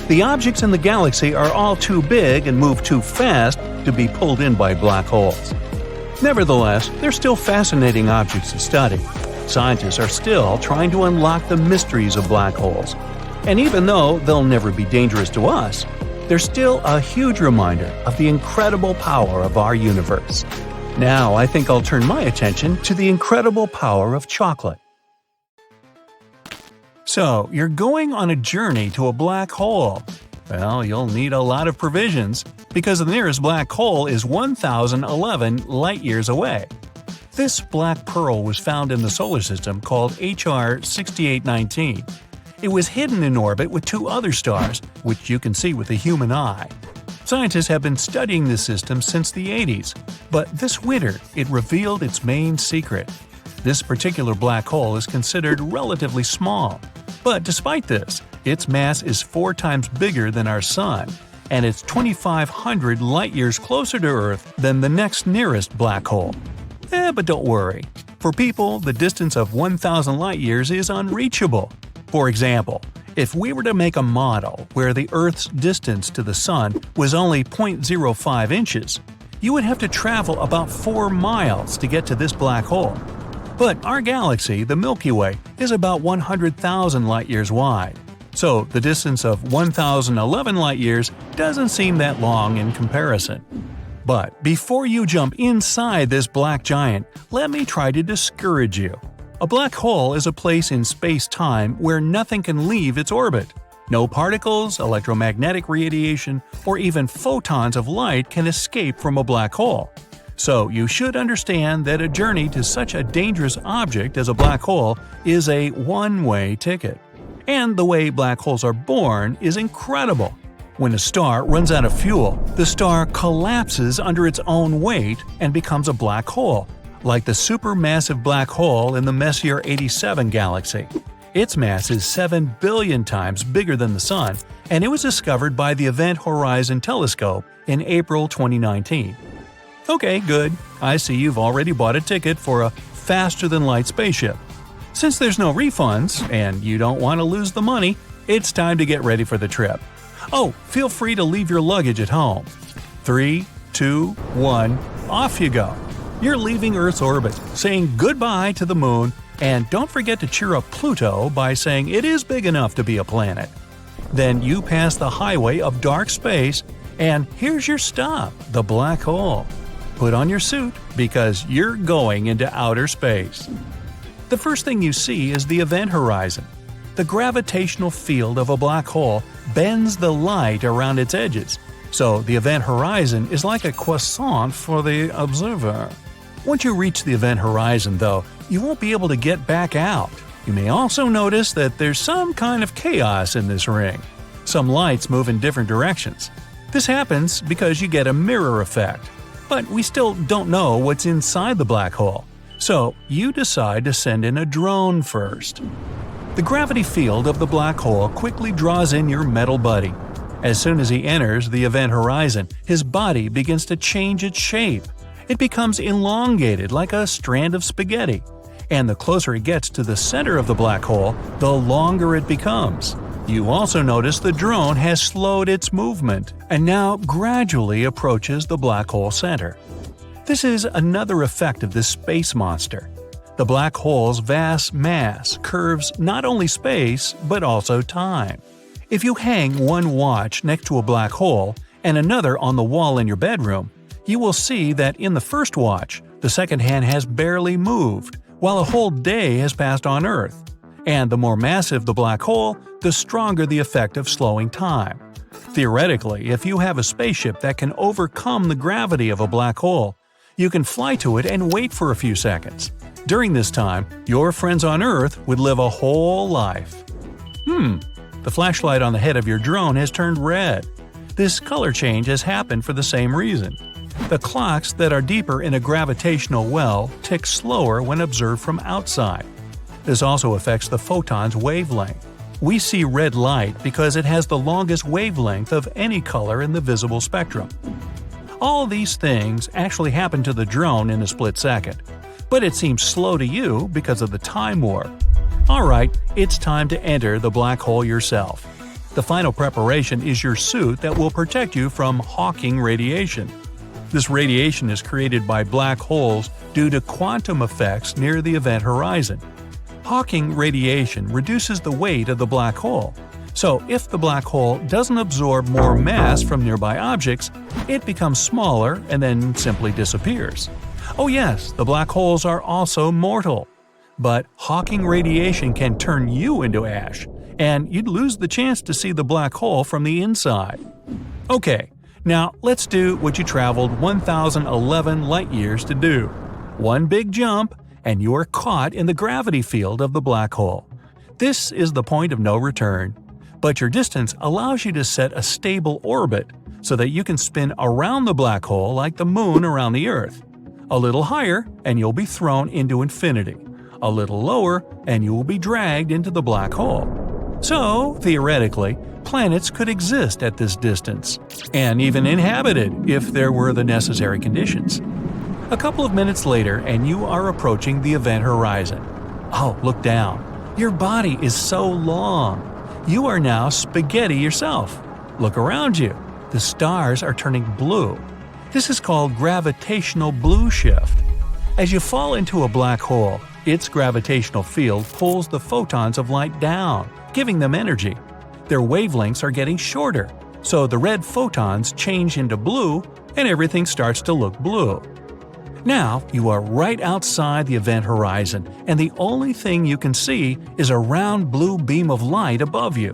The objects in the galaxy are all too big and move too fast to be pulled in by black holes. Nevertheless, they're still fascinating objects to study. Scientists are still trying to unlock the mysteries of black holes. And even though they'll never be dangerous to us, they're still a huge reminder of the incredible power of our universe. Now I think I'll turn my attention to the incredible power of chocolate. So, you're going on a journey to a black hole. Well, you'll need a lot of provisions, because the nearest black hole is 1,011 light-years away. This black pearl was found in the solar system called HR 6819. It was hidden in orbit with two other stars, which you can see with the human eye. Scientists have been studying this system since the 80s, but this winter it revealed its main secret. This particular black hole is considered relatively small, but despite this, its mass is 4 times bigger than our Sun, and it's 2,500 light-years closer to Earth than the next nearest black hole. But don't worry. For people, the distance of 1,000 light-years is unreachable. For example, if we were to make a model where the Earth's distance to the Sun was only 0.05 inches, you would have to travel about 4 miles to get to this black hole. But our galaxy, the Milky Way, is about 100,000 light-years wide. So the distance of 1,011 light-years doesn't seem that long in comparison. But before you jump inside this black giant, let me try to discourage you. A black hole is a place in space-time where nothing can leave its orbit. No particles, electromagnetic radiation, or even photons of light can escape from a black hole. So you should understand that a journey to such a dangerous object as a black hole is a one-way ticket. And the way black holes are born is incredible. When a star runs out of fuel, the star collapses under its own weight and becomes a black hole, like the supermassive black hole in the Messier 87 galaxy. Its mass is 7 billion times bigger than the Sun, and it was discovered by the Event Horizon Telescope in April 2019. Okay, good. I see you've already bought a ticket for a faster-than-light spaceship. Since there's no refunds, and you don't want to lose the money, it's time to get ready for the trip. Oh, feel free to leave your luggage at home. 3, 2, 1, off you go. You're leaving Earth's orbit, saying goodbye to the Moon, and don't forget to cheer up Pluto by saying it is big enough to be a planet. Then you pass the highway of dark space, and here's your stop, the black hole. Put on your suit, because you're going into outer space. The first thing you see is the event horizon. The gravitational field of a black hole bends the light around its edges, so the event horizon is like a croissant for the observer. Once you reach the event horizon, though, you won't be able to get back out. You may also notice that there's some kind of chaos in this ring. Some lights move in different directions. This happens because you get a mirror effect. But we still don't know what's inside the black hole, so you decide to send in a drone first. The gravity field of the black hole quickly draws in your metal buddy. As soon as he enters the event horizon, his body begins to change its shape. It becomes elongated like a strand of spaghetti, and the closer it gets to the center of the black hole, the longer it becomes. You also notice the drone has slowed its movement and now gradually approaches the black hole center. This is another effect of this space monster. The black hole's vast mass curves not only space but also time. If you hang one watch next to a black hole and another on the wall in your bedroom, you will see that in the first watch, the second hand has barely moved, while a whole day has passed on Earth. And the more massive the black hole, the stronger the effect of slowing time. Theoretically, if you have a spaceship that can overcome the gravity of a black hole, you can fly to it and wait for a few seconds. During this time, your friends on Earth would live a whole life. The flashlight on the head of your drone has turned red. This color change has happened for the same reason. The clocks that are deeper in a gravitational well tick slower when observed from outside. This also affects the photon's wavelength. We see red light because it has the longest wavelength of any color in the visible spectrum. All these things actually happen to the drone in a split second, but it seems slow to you because of the time warp. Alright, it's time to enter the black hole yourself. The final preparation is your suit that will protect you from Hawking radiation. This radiation is created by black holes due to quantum effects near the event horizon. Hawking radiation reduces the weight of the black hole, So if the black hole doesn't absorb more mass from nearby objects, it becomes smaller and then simply disappears. Oh yes, the black holes are also mortal. But Hawking radiation can turn you into ash, and you'd lose the chance to see the black hole from the inside. Okay, now let's do what you traveled 1,011 light-years to do. One big jump, and you are caught in the gravity field of the black hole. This is the point of no return. But your distance allows you to set a stable orbit so that you can spin around the black hole like the moon around the Earth. A little higher, and you'll be thrown into infinity. A little lower, and you will be dragged into the black hole. So, theoretically, planets could exist at this distance, and even inhabited if there were the necessary conditions. A couple of minutes later, and you are approaching the event horizon. Oh, look down. Your body is so long. You are now spaghetti yourself. Look around you. The stars are turning blue. This is called gravitational blue shift. As you fall into a black hole, its gravitational field pulls the photons of light down, giving them energy. Their wavelengths are getting shorter, so the red photons change into blue and everything starts to look blue. Now you are right outside the event horizon, and the only thing you can see is a round blue beam of light above you.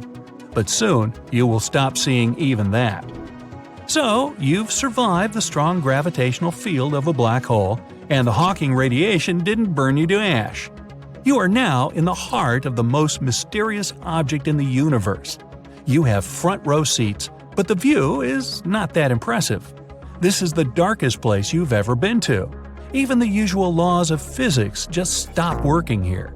But soon you will stop seeing even that. So you've survived the strong gravitational field of a black hole, and the Hawking radiation didn't burn you to ash. You are now in the heart of the most mysterious object in the universe. You have front row seats, but the view is not that impressive. This is the darkest place you've ever been to. Even the usual laws of physics just stop working here.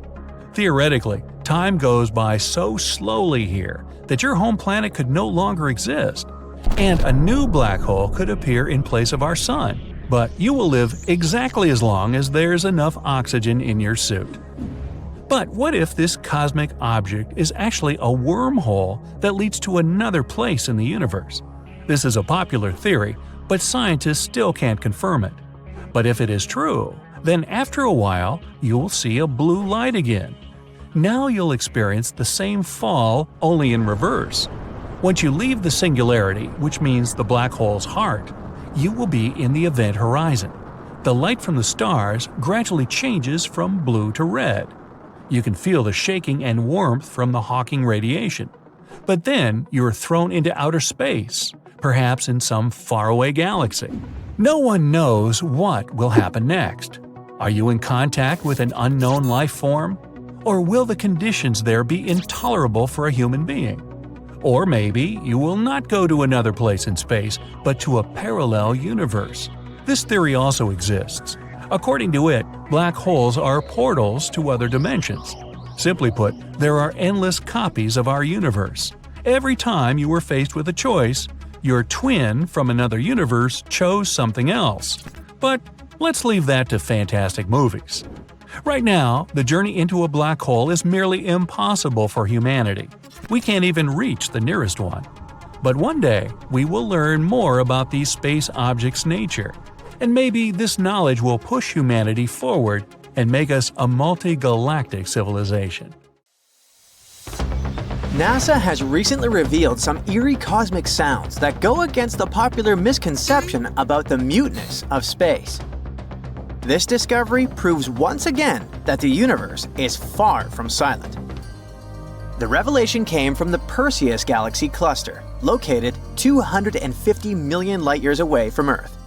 Theoretically, time goes by so slowly here that your home planet could no longer exist, and a new black hole could appear in place of our sun, but you will live exactly as long as there's enough oxygen in your suit. But what if this cosmic object is actually a wormhole that leads to another place in the universe? This is a popular theory, but scientists still can't confirm it. But if it is true, then after a while, you'll see a blue light again. Now you'll experience the same fall, only in reverse. Once you leave the singularity, which means the black hole's heart, you will be in the event horizon. The light from the stars gradually changes from blue to red. You can feel the shaking and warmth from the Hawking radiation. But then you're thrown into outer space, perhaps in some faraway galaxy. No one knows what will happen next. Are you in contact with an unknown life form? Or will the conditions there be intolerable for a human being? Or maybe you will not go to another place in space, but to a parallel universe. This theory also exists. According to it, black holes are portals to other dimensions. Simply put, there are endless copies of our universe. Every time you were faced with a choice, your twin from another universe chose something else. But let's leave that to fantastic movies. Right now, the journey into a black hole is merely impossible for humanity. We can't even reach the nearest one. But one day, we will learn more about these space objects' nature. And maybe this knowledge will push humanity forward and make us a multi-galactic civilization. NASA has recently revealed some eerie cosmic sounds that go against the popular misconception about the muteness of space. This discovery proves once again that the universe is far from silent. The revelation came from the Perseus galaxy cluster, located 250 million light-years away from Earth.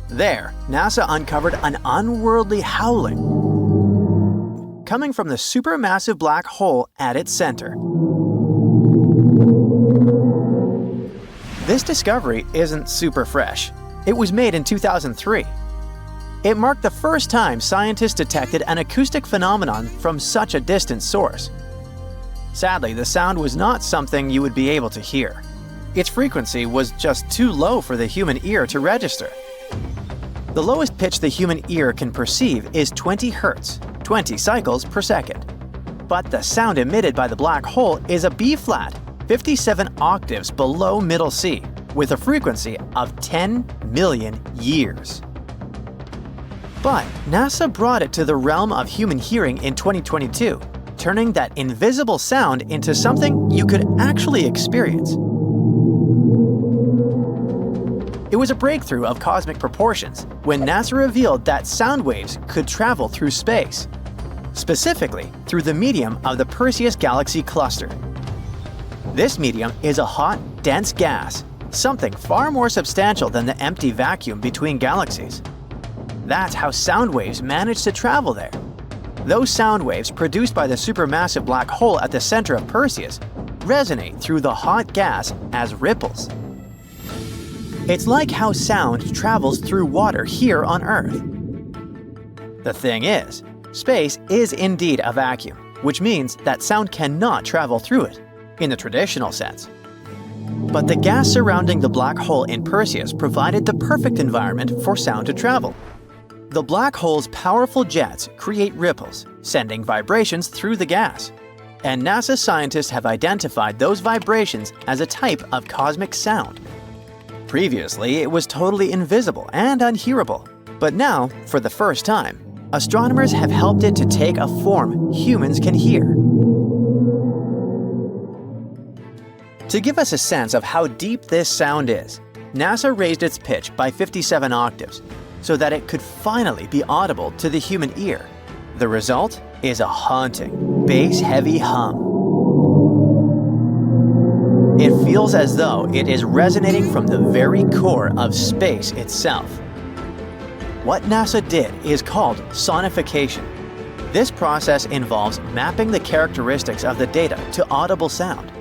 There, NASA uncovered an unworldly howling coming from the supermassive black hole at its center. This discovery isn't super fresh. It was made in 2003. It marked the first time scientists detected an acoustic phenomenon from such a distant source. Sadly, the sound was not something you would be able to hear. Its frequency was just too low for the human ear to register. The lowest pitch the human ear can perceive is 20 Hz, 20 cycles per second. But the sound emitted by the black hole is a B-flat, 57 octaves below middle C, with a frequency of 10 million years. But NASA brought it to the realm of human hearing in 2022, turning that invisible sound into something you could actually experience. It was a breakthrough of cosmic proportions when NASA revealed that sound waves could travel through space, specifically through the medium of the Perseus galaxy cluster. This medium is a hot, dense gas, something far more substantial than the empty vacuum between galaxies. That's how sound waves manage to travel there. Those sound waves produced by the supermassive black hole at the center of Perseus resonate through the hot gas as ripples. It's like how sound travels through water here on Earth. The thing is, space is indeed a vacuum, which means that sound cannot travel through it, in the traditional sense. But the gas surrounding the black hole in Perseus provided the perfect environment for sound to travel. The black hole's powerful jets create ripples, sending vibrations through the gas. And NASA scientists have identified those vibrations as a type of cosmic sound. Previously, it was totally invisible and unhearable, but now, for the first time, astronomers have helped it to take a form humans can hear. To give us a sense of how deep this sound is, NASA raised its pitch by 57 octaves so that it could finally be audible to the human ear. The result is a haunting, bass-heavy hum. It feels as though it is resonating from the very core of space itself. What NASA did is called sonification. This process involves mapping the characteristics of the data to audible sound.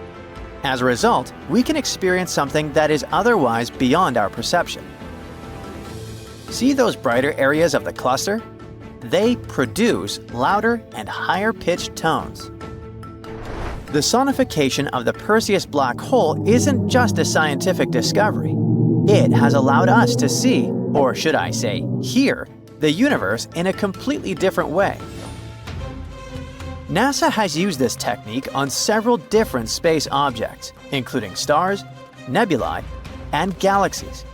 As a result, we can experience something that is otherwise beyond our perception. See those brighter areas of the cluster? They produce louder and higher-pitched tones. The sonification of the Perseus black hole isn't just a scientific discovery. It has allowed us to see, or should I say, hear, the universe in a completely different way. NASA has used this technique on several different space objects, including stars, nebulae, and galaxies,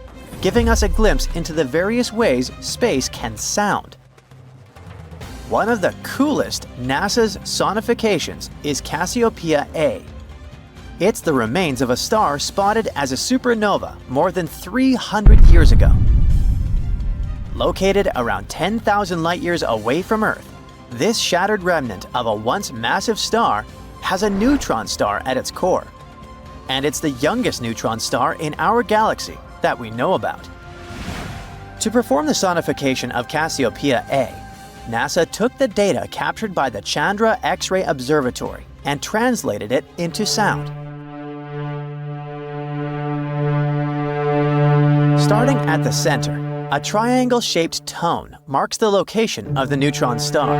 giving us a glimpse into the various ways space can sound. One of the coolest NASA's sonifications is Cassiopeia A. It's the remains of a star spotted as a supernova more than 300 years ago. Located around 10,000 light-years away from Earth, this shattered remnant of a once massive star has a neutron star at its core. And it's the youngest neutron star in our galaxy that we know about. To perform the sonification of Cassiopeia A, NASA took the data captured by the Chandra X-ray Observatory and translated it into sound. Starting at the center, a triangle-shaped tone marks the location of the neutron star.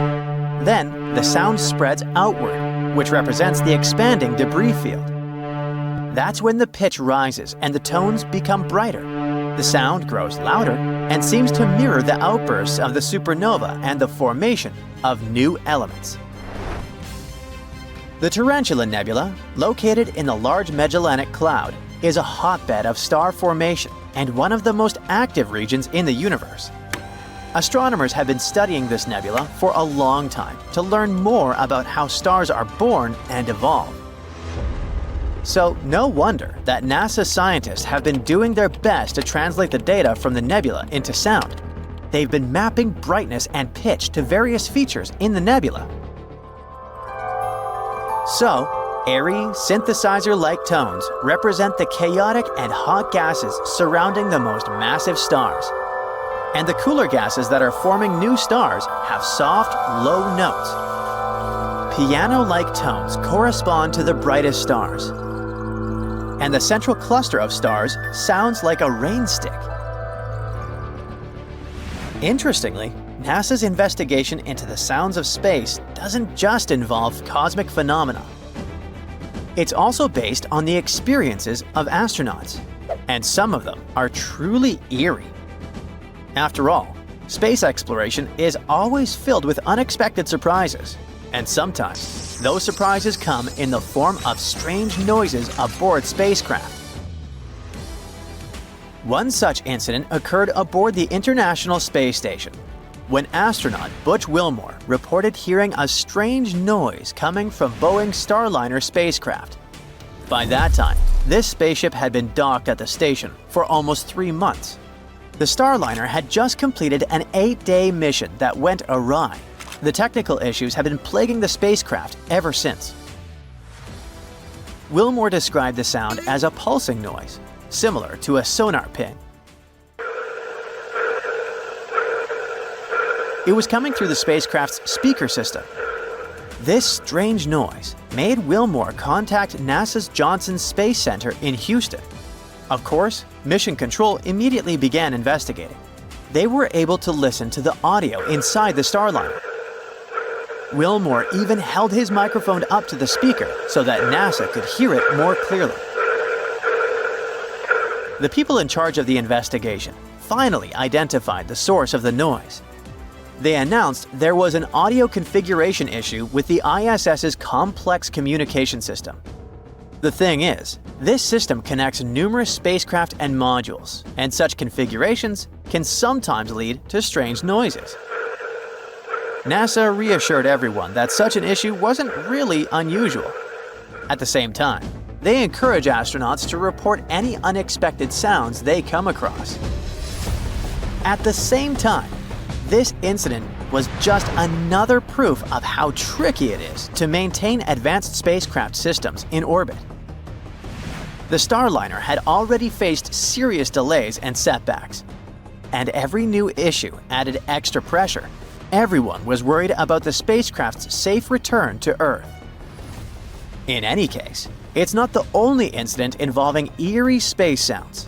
Then, the sound spreads outward, which represents the expanding debris field. That's when the pitch rises and the tones become brighter. The sound grows louder and seems to mirror the outbursts of the supernova and the formation of new elements. The Tarantula Nebula, located in the Large Magellanic Cloud, is a hotbed of star formation and one of the most active regions in the universe. Astronomers have been studying this nebula for a long time to learn more about how stars are born and evolve. So, no wonder that NASA scientists have been doing their best to translate the data from the nebula into sound. They've been mapping brightness and pitch to various features in the nebula. So, airy, synthesizer-like tones represent the chaotic and hot gases surrounding the most massive stars. And the cooler gases that are forming new stars have soft, low notes. Piano-like tones correspond to the brightest stars. And the central cluster of stars sounds like a rain stick. Interestingly, NASA's investigation into the sounds of space doesn't just involve cosmic phenomena. It's also based on the experiences of astronauts, and some of them are truly eerie. After all, space exploration is always filled with unexpected surprises, and sometimes those surprises come in the form of strange noises aboard spacecraft. One such incident occurred aboard the International Space Station. when astronaut Butch Wilmore reported hearing a strange noise coming from Boeing's Starliner spacecraft. By that time, this spaceship had been docked at the station for almost 3 months. The Starliner had just completed an 8-day mission that went awry. The technical issues have been plaguing the spacecraft ever since. Wilmore described the sound as a pulsing noise, similar to a sonar ping. It was coming through the spacecraft's speaker system. This strange noise made Wilmore contact NASA's Johnson Space Center in Houston. Of course, Mission Control immediately began investigating. They were able to listen to the audio inside the Starliner. Wilmore even held his microphone up to the speaker so that NASA could hear it more clearly. The people in charge of the investigation finally identified the source of the noise. They announced there was an audio configuration issue with the ISS's complex communication system. The thing is, this system connects numerous spacecraft and modules, and such configurations can sometimes lead to strange noises. NASA reassured everyone that such an issue wasn't really unusual. At the same time, they encourage astronauts to report any unexpected sounds they come across. At the same time, this incident was just another proof of how tricky it is to maintain advanced spacecraft systems in orbit. The Starliner had already faced serious delays and setbacks, and every new issue added extra pressure. Everyone was worried about the spacecraft's safe return to Earth. In any case, it's not the only incident involving eerie space sounds.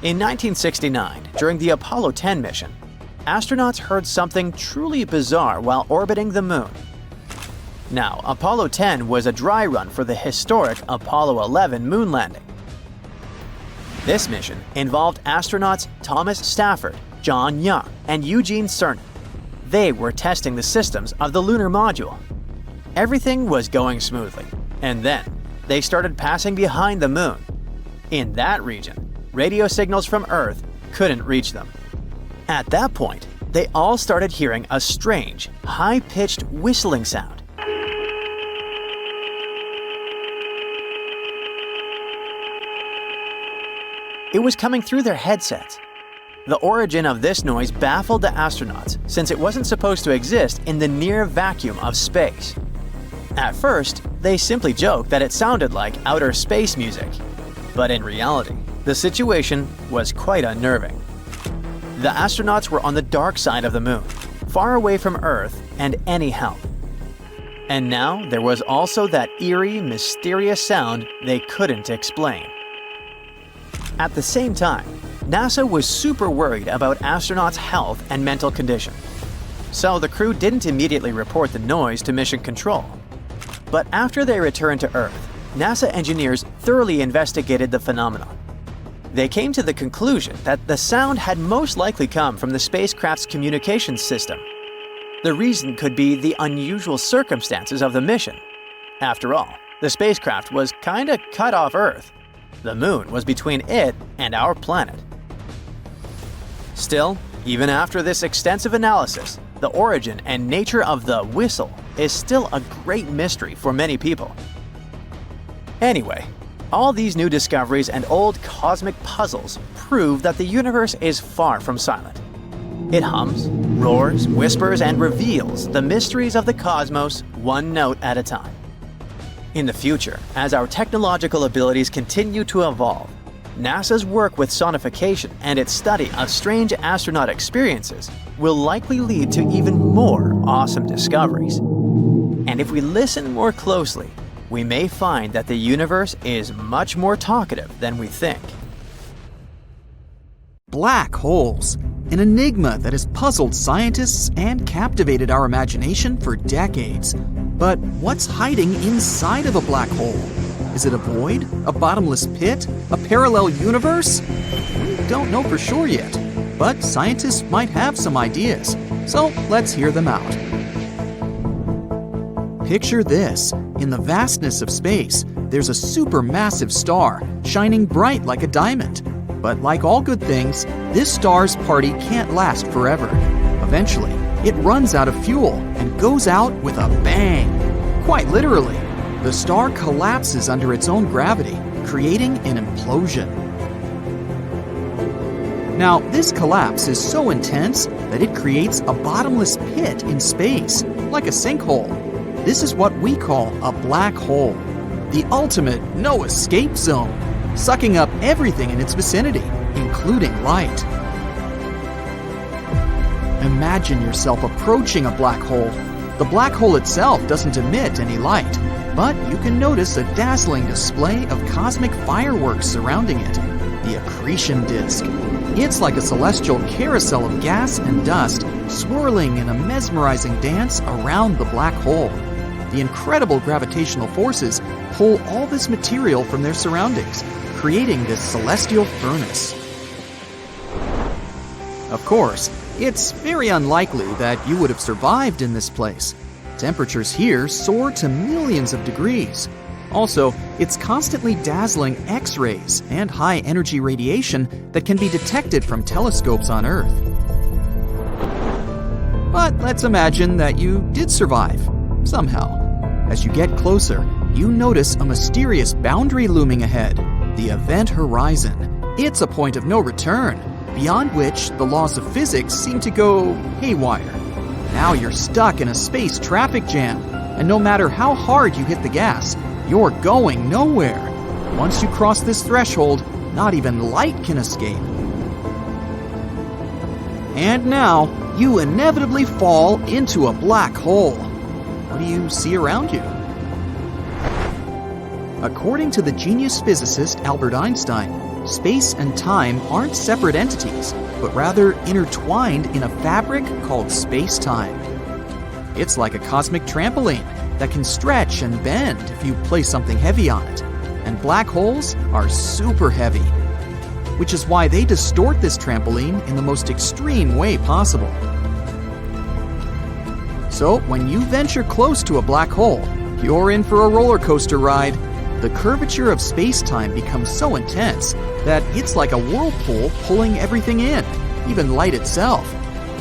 In 1969, during the Apollo 10 mission, astronauts heard something truly bizarre while orbiting the Moon. Now, Apollo 10 was a dry run for the historic Apollo 11 moon landing. This mission involved astronauts Thomas Stafford, John Young, and Eugene Cernan. They were testing the systems of the lunar module. Everything was going smoothly, and then they started passing behind the Moon. In that region, radio signals from Earth couldn't reach them. At that point, they all started hearing a strange, high-pitched whistling sound. It was coming through their headsets. The origin of this noise baffled the astronauts since it wasn't supposed to exist in the near vacuum of space. At first, they simply joked that it sounded like outer space music. But in reality, the situation was quite unnerving. The astronauts were on the dark side of the Moon, far away from Earth and any help. And now there was also that eerie, mysterious sound they couldn't explain. At the same time, NASA was super worried about astronauts' health and mental condition. So the crew didn't immediately report the noise to Mission Control. But after they returned to Earth, NASA engineers thoroughly investigated the phenomenon. They came to the conclusion that the sound had most likely come from the spacecraft's communications system. The reason could be the unusual circumstances of the mission. After all, the spacecraft was kinda cut off Earth. The Moon was between it and our planet. Still, even after this extensive analysis, the origin and nature of the whistle is still a great mystery for many people. Anyway, all these new discoveries and old cosmic puzzles prove that the universe is far from silent. It hums, roars, whispers, and reveals the mysteries of the cosmos one note at a time. In the future, as our technological abilities continue to evolve, NASA's work with sonification and its study of strange astronaut experiences will likely lead to even more awesome discoveries. And if we listen more closely, we may find that the universe is much more talkative than we think. Black holes, an enigma that has puzzled scientists and captivated our imagination for decades. But what's hiding inside of a black hole? Is it a void? A bottomless pit? A parallel universe? We don't know for sure yet, but scientists might have some ideas. So let's hear them out. Picture this. In the vastness of space, there's a supermassive star, shining bright like a diamond. But like all good things, this star's party can't last forever. Eventually, it runs out of fuel and goes out with a bang. Quite literally, the star collapses under its own gravity, creating an implosion. Now, this collapse is so intense that it creates a bottomless pit in space, like a sinkhole. This is what we call a black hole, the ultimate no-escape zone, sucking up everything in its vicinity, including light. Imagine yourself approaching a black hole. The black hole itself doesn't emit any light, but you can notice a dazzling display of cosmic fireworks surrounding it, the accretion disk. It's like a celestial carousel of gas and dust swirling in a mesmerizing dance around the black hole. The incredible gravitational forces pull all this material from their surroundings, creating this celestial furnace. Of course, it's very unlikely that you would have survived in this place. Temperatures here soar to millions of degrees. Also, it's constantly dazzling X-rays and high-energy radiation that can be detected from telescopes on Earth. But let's imagine that you did survive, somehow. As you get closer, you notice a mysterious boundary looming ahead, the event horizon. It's a point of no return, beyond which the laws of physics seem to go haywire. Now you're stuck in a space traffic jam, and no matter how hard you hit the gas, you're going nowhere. Once you cross this threshold, not even light can escape. And now, you inevitably fall into a black hole. What do you see around you? According to the genius physicist Albert Einstein, space and time aren't separate entities, but rather intertwined in a fabric called space-time. It's like a cosmic trampoline that can stretch and bend if you place something heavy on it. And black holes are super heavy, which is why they distort this trampoline in the most extreme way possible. So, when you venture close to a black hole, you're in for a roller coaster ride. The curvature of space-time becomes so intense that it's like a whirlpool pulling everything in, even light itself.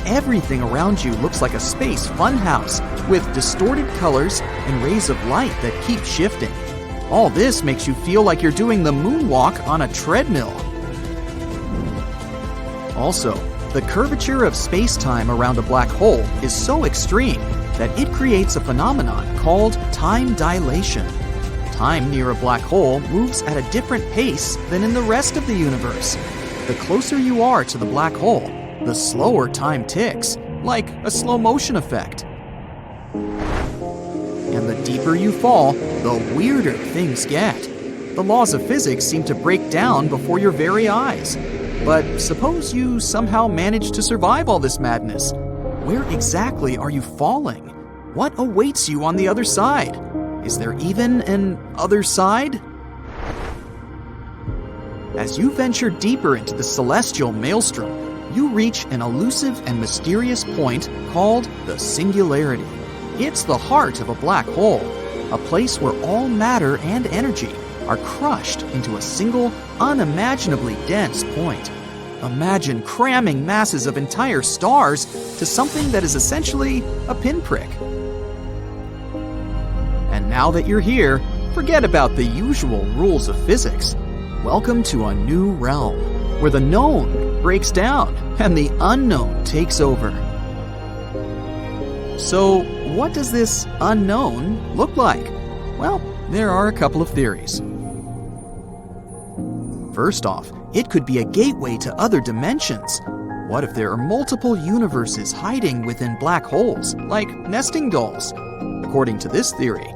Everything around you looks like a space funhouse with distorted colors and rays of light that keep shifting. All this makes you feel like you're doing the moonwalk on a treadmill. Also, the curvature of space-time around a black hole is so extreme that it creates a phenomenon called time dilation. Time near a black hole moves at a different pace than in the rest of the universe. The closer you are to the black hole, the slower time ticks, like a slow motion effect. And the deeper you fall, the weirder things get. The laws of physics seem to break down before your very eyes. But suppose you somehow manage to survive all this madness. Where exactly are you falling? What awaits you on the other side? Is there even an other side? As you venture deeper into the celestial maelstrom, you reach an elusive and mysterious point called the singularity. It's the heart of a black hole, a place where all matter and energy are crushed into a single, unimaginably dense point. Imagine cramming masses of entire stars to something that is essentially a pinprick. And now that you're here, forget about the usual rules of physics. Welcome to a new realm, where the known breaks down and the unknown takes over. So, what does this unknown look like? Well, there are a couple of theories. First off, it could be a gateway to other dimensions. What if there are multiple universes hiding within black holes, like nesting dolls? According to this theory,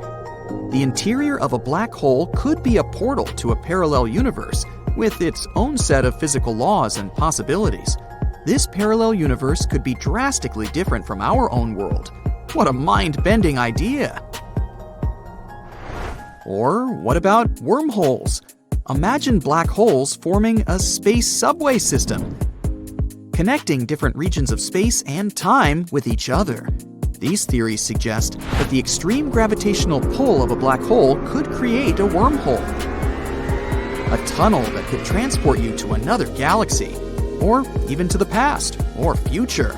the interior of a black hole could be a portal to a parallel universe with its own set of physical laws and possibilities. This parallel universe could be drastically different from our own world. What a mind-bending idea! Or what about wormholes? Imagine black holes forming a space subway system, connecting different regions of space and time with each other. These theories suggest that the extreme gravitational pull of a black hole could create a wormhole, a tunnel that could transport you to another galaxy, or even to the past or future.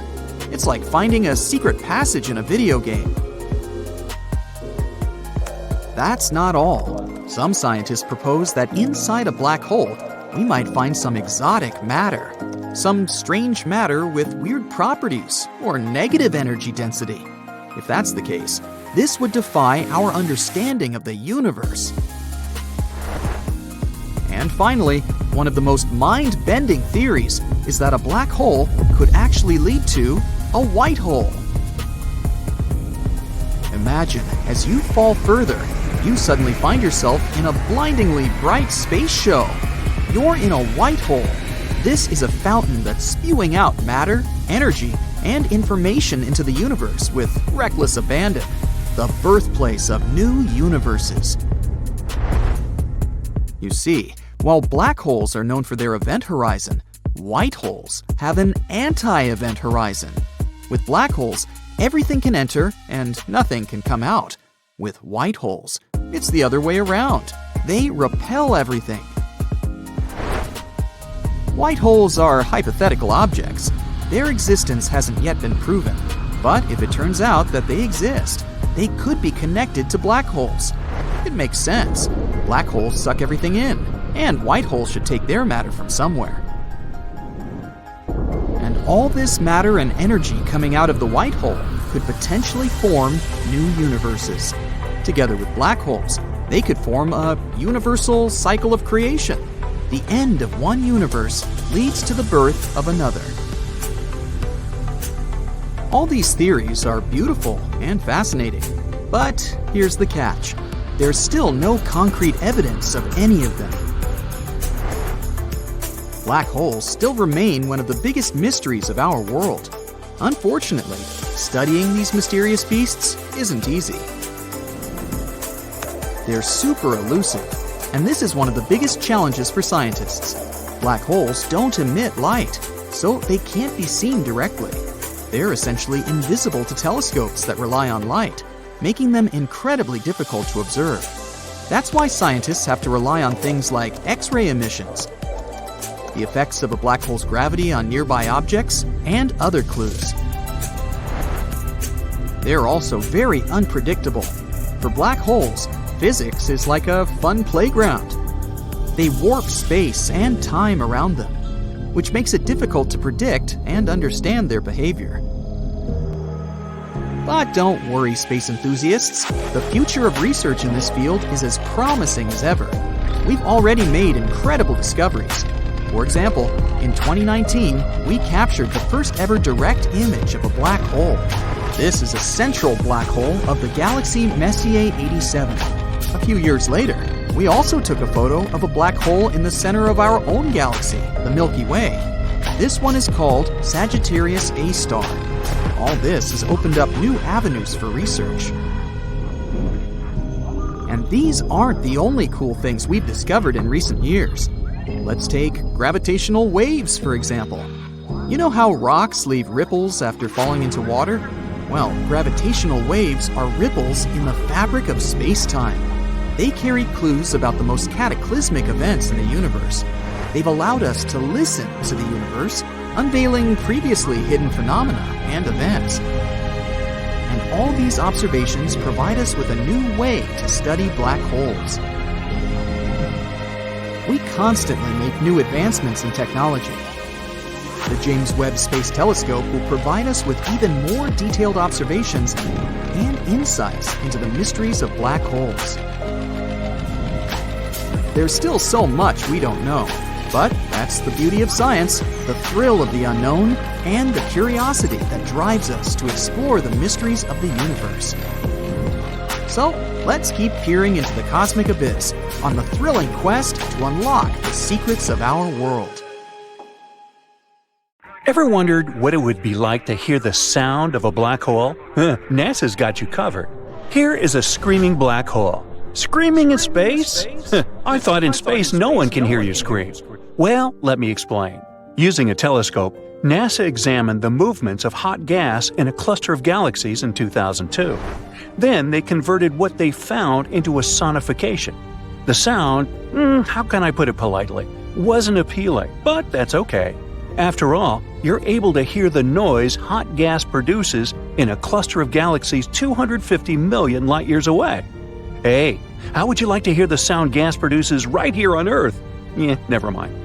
It's like finding a secret passage in a video game. That's not all. Some scientists propose that inside a black hole, we might find some exotic matter. Some strange matter with weird properties or negative energy density. If that's the case, this would defy our understanding of the universe. And finally, one of the most mind-bending theories is that a black hole could actually lead to a white hole. Imagine, as you fall further, you suddenly find yourself in a blindingly bright space show. You're in a white hole. This is a fountain that's spewing out matter, energy, and information into the universe with reckless abandon. The birthplace of new universes. You see, while black holes are known for their event horizon, white holes have an anti-event horizon. With black holes, everything can enter and nothing can come out. With white holes, it's the other way around. They repel everything. White holes are hypothetical objects. Their existence hasn't yet been proven. But if it turns out that they exist, they could be connected to black holes. It makes sense. Black holes suck everything in, and white holes should take their matter from somewhere. And all this matter and energy coming out of the white hole could potentially form new universes. Together with black holes, they could form a universal cycle of creation. The end of one universe leads to the birth of another. All these theories are beautiful and fascinating, but here's the catch. There's still no concrete evidence of any of them. Black holes still remain one of the biggest mysteries of our world. Unfortunately, studying these mysterious beasts isn't easy. They're super elusive, and this is one of the biggest challenges for scientists. Black holes don't emit light, so they can't be seen directly. They're essentially invisible to telescopes that rely on light, making them incredibly difficult to observe. That's why scientists have to rely on things like X-ray emissions, the effects of a black hole's gravity on nearby objects, and other clues. They're also very unpredictable. For black holes, physics is like a fun playground. They warp space and time around them, which makes it difficult to predict and understand their behavior. But don't worry, space enthusiasts. The future of research in this field is as promising as ever. We've already made incredible discoveries. For example, in 2019, we captured the first ever direct image of a black hole. This is a central black hole of the galaxy Messier 87. A few years later, we also took a photo of a black hole in the center of our own galaxy, the Milky Way. This one is called Sagittarius A star. All this has opened up new avenues for research. And these aren't the only cool things we've discovered in recent years. Let's take gravitational waves, for example. You know how rocks leave ripples after falling into water? Well, gravitational waves are ripples in the fabric of space-time. They carry clues about the most cataclysmic events in the universe. They've allowed us to listen to the universe, unveiling previously hidden phenomena and events. And all these observations provide us with a new way to study black holes. We constantly make new advancements in technology. The James Webb Space Telescope will provide us with even more detailed observations and insights into the mysteries of black holes. There's still so much we don't know, but that's the beauty of science, the thrill of the unknown, and the curiosity that drives us to explore the mysteries of the universe. So, let's keep peering into the cosmic abyss on the thrilling quest to unlock the secrets of our world. Ever wondered what it would be like to hear the sound of a black hole? NASA's got you covered. Here is a screaming black hole. Screaming in space? I thought in space no one can hear you scream. Well, let me explain. Using a telescope, NASA examined the movements of hot gas in a cluster of galaxies in 2002. Then they converted what they found into a sonification. The sound, how can I put it politely, wasn't appealing, but that's okay. After all, you're able to hear the noise hot gas produces in a cluster of galaxies 250 million light-years away. Hey, how would you like to hear the sound gas produces right here on Earth? Never mind.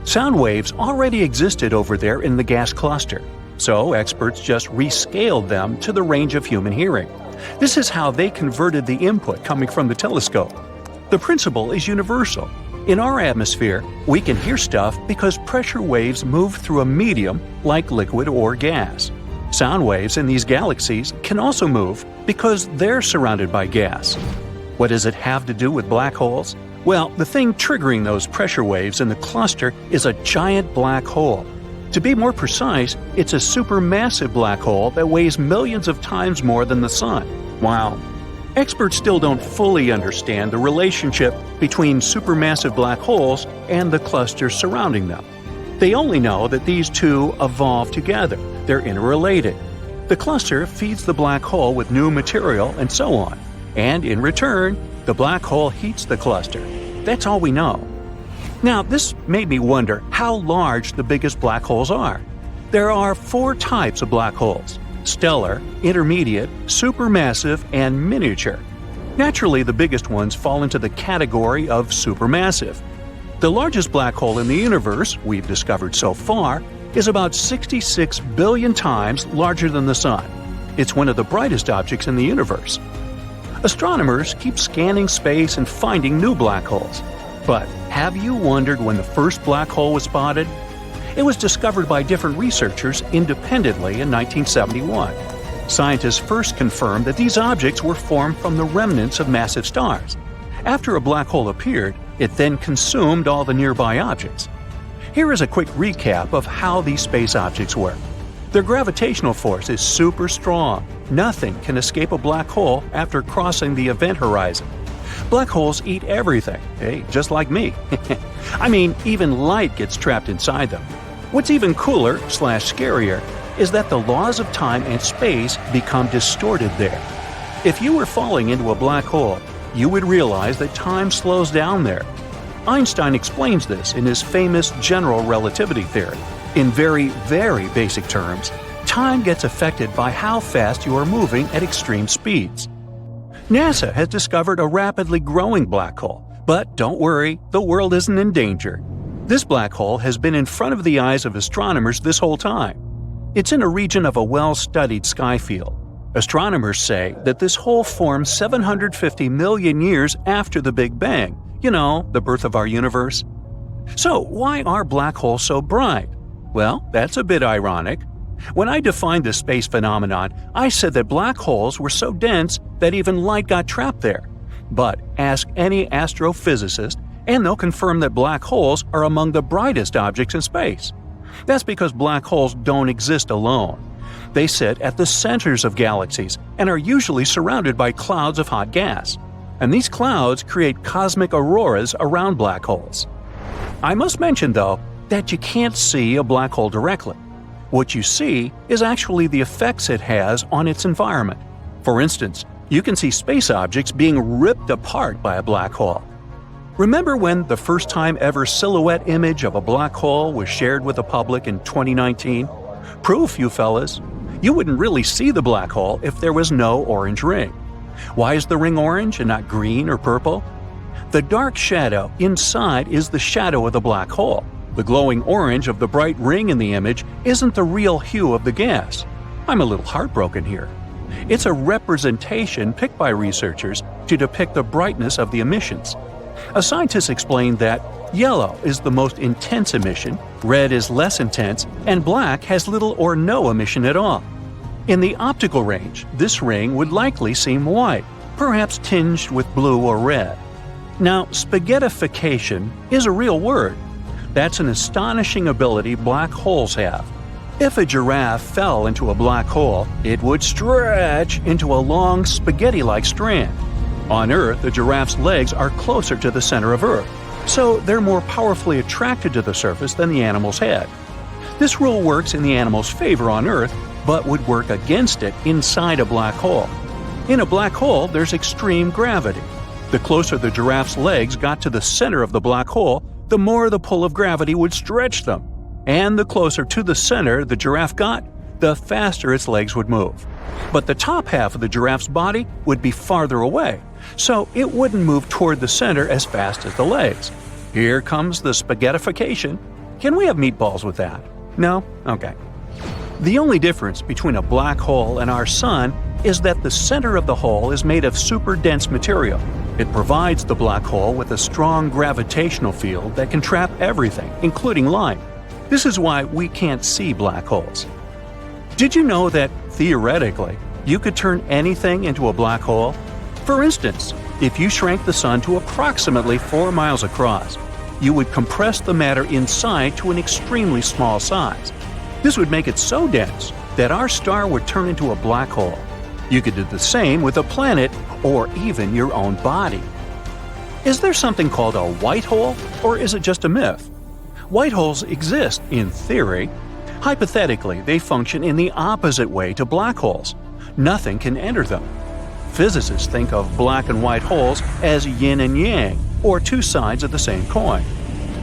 Sound waves already existed over there in the gas cluster, so experts just rescaled them to the range of human hearing. This is how they converted the input coming from the telescope. The principle is universal. In our atmosphere, we can hear stuff because pressure waves move through a medium like liquid or gas. Sound waves in these galaxies can also move because they're surrounded by gas. What does it have to do with black holes? Well, the thing triggering those pressure waves in the cluster is a giant black hole. To be more precise, it's a supermassive black hole that weighs millions of times more than the Sun. Wow. Experts still don't fully understand the relationship between supermassive black holes and the clusters surrounding them. They only know that these two evolve together. They're interrelated. The cluster feeds the black hole with new material and so on. And in return, the black hole heats the cluster. That's all we know. Now, this made me wonder how large the biggest black holes are. There are 4 types of black holes: stellar, intermediate, supermassive, and miniature. Naturally, the biggest ones fall into the category of supermassive. The largest black hole in the universe we've discovered so far is about 66 billion times larger than the Sun. It's one of the brightest objects in the universe. Astronomers keep scanning space and finding new black holes. But have you wondered when the first black hole was spotted? It was discovered by different researchers independently in 1971. Scientists first confirmed that these objects were formed from the remnants of massive stars. After a black hole appeared, it then consumed all the nearby objects. Here is a quick recap of how these space objects work. Their gravitational force is super strong. Nothing can escape a black hole after crossing the event horizon. Black holes eat everything, just like me. I mean, even light gets trapped inside them. What's even cooler/scarier is that the laws of time and space become distorted there. If you were falling into a black hole, you would realize that time slows down there. Einstein explains this in his famous general relativity theory. In very, very basic terms, time gets affected by how fast you are moving at extreme speeds. NASA has discovered a rapidly growing black hole, but don't worry, the world isn't in danger. This black hole has been in front of the eyes of astronomers this whole time. It's in a region of a well-studied sky field. Astronomers say that this hole formed 750 million years after the Big Bang, the birth of our universe. So why are black holes so bright? Well, that's a bit ironic. When I defined the space phenomenon, I said that black holes were so dense that even light got trapped there. But ask any astrophysicist, and they'll confirm that black holes are among the brightest objects in space. That's because black holes don't exist alone. They sit at the centers of galaxies and are usually surrounded by clouds of hot gas. And these clouds create cosmic auroras around black holes. I must mention, though, that you can't see a black hole directly. What you see is actually the effects it has on its environment. For instance, you can see space objects being ripped apart by a black hole. Remember when the first time ever silhouette image of a black hole was shared with the public in 2019? Proof, you fellas. You wouldn't really see the black hole if there was no orange ring. Why is the ring orange and not green or purple? The dark shadow inside is the shadow of the black hole. The glowing orange of the bright ring in the image isn't the real hue of the gas. I'm a little heartbroken here. It's a representation picked by researchers to depict the brightness of the emissions. A scientist explained that yellow is the most intense emission, red is less intense, and black has little or no emission at all. In the optical range, this ring would likely seem white, perhaps tinged with blue or red. Now, spaghettification is a real word. That's an astonishing ability black holes have. If a giraffe fell into a black hole, it would stretch into a long spaghetti-like strand. On Earth, a giraffe's legs are closer to the center of Earth, so they're more powerfully attracted to the surface than the animal's head. This rule works in the animal's favor on Earth, but would work against it inside a black hole. In a black hole, there's extreme gravity. The closer the giraffe's legs got to the center of the black hole, the more the pull of gravity would stretch them. and the closer to the center the giraffe got, the faster its legs would move. But the top half of the giraffe's body would be farther away, so it wouldn't move toward the center as fast as the legs. Here comes the spaghettification. Can we have meatballs with that? No? Okay. The only difference between a black hole and our Sun is that the center of the hole is made of super dense material. It provides the black hole with a strong gravitational field that can trap everything, including light. This is why we can't see black holes. Did you know that, theoretically, you could turn anything into a black hole? For instance, if you shrank the Sun to approximately 4 miles across, you would compress the matter inside to an extremely small size. This would make it so dense that our star would turn into a black hole. You could do the same with a planet or even your own body. Is there something called a white hole, or is it just a myth? White holes exist in theory. Hypothetically, they function in the opposite way to black holes. Nothing can enter them. Physicists think of black and white holes as yin and yang, or two sides of the same coin.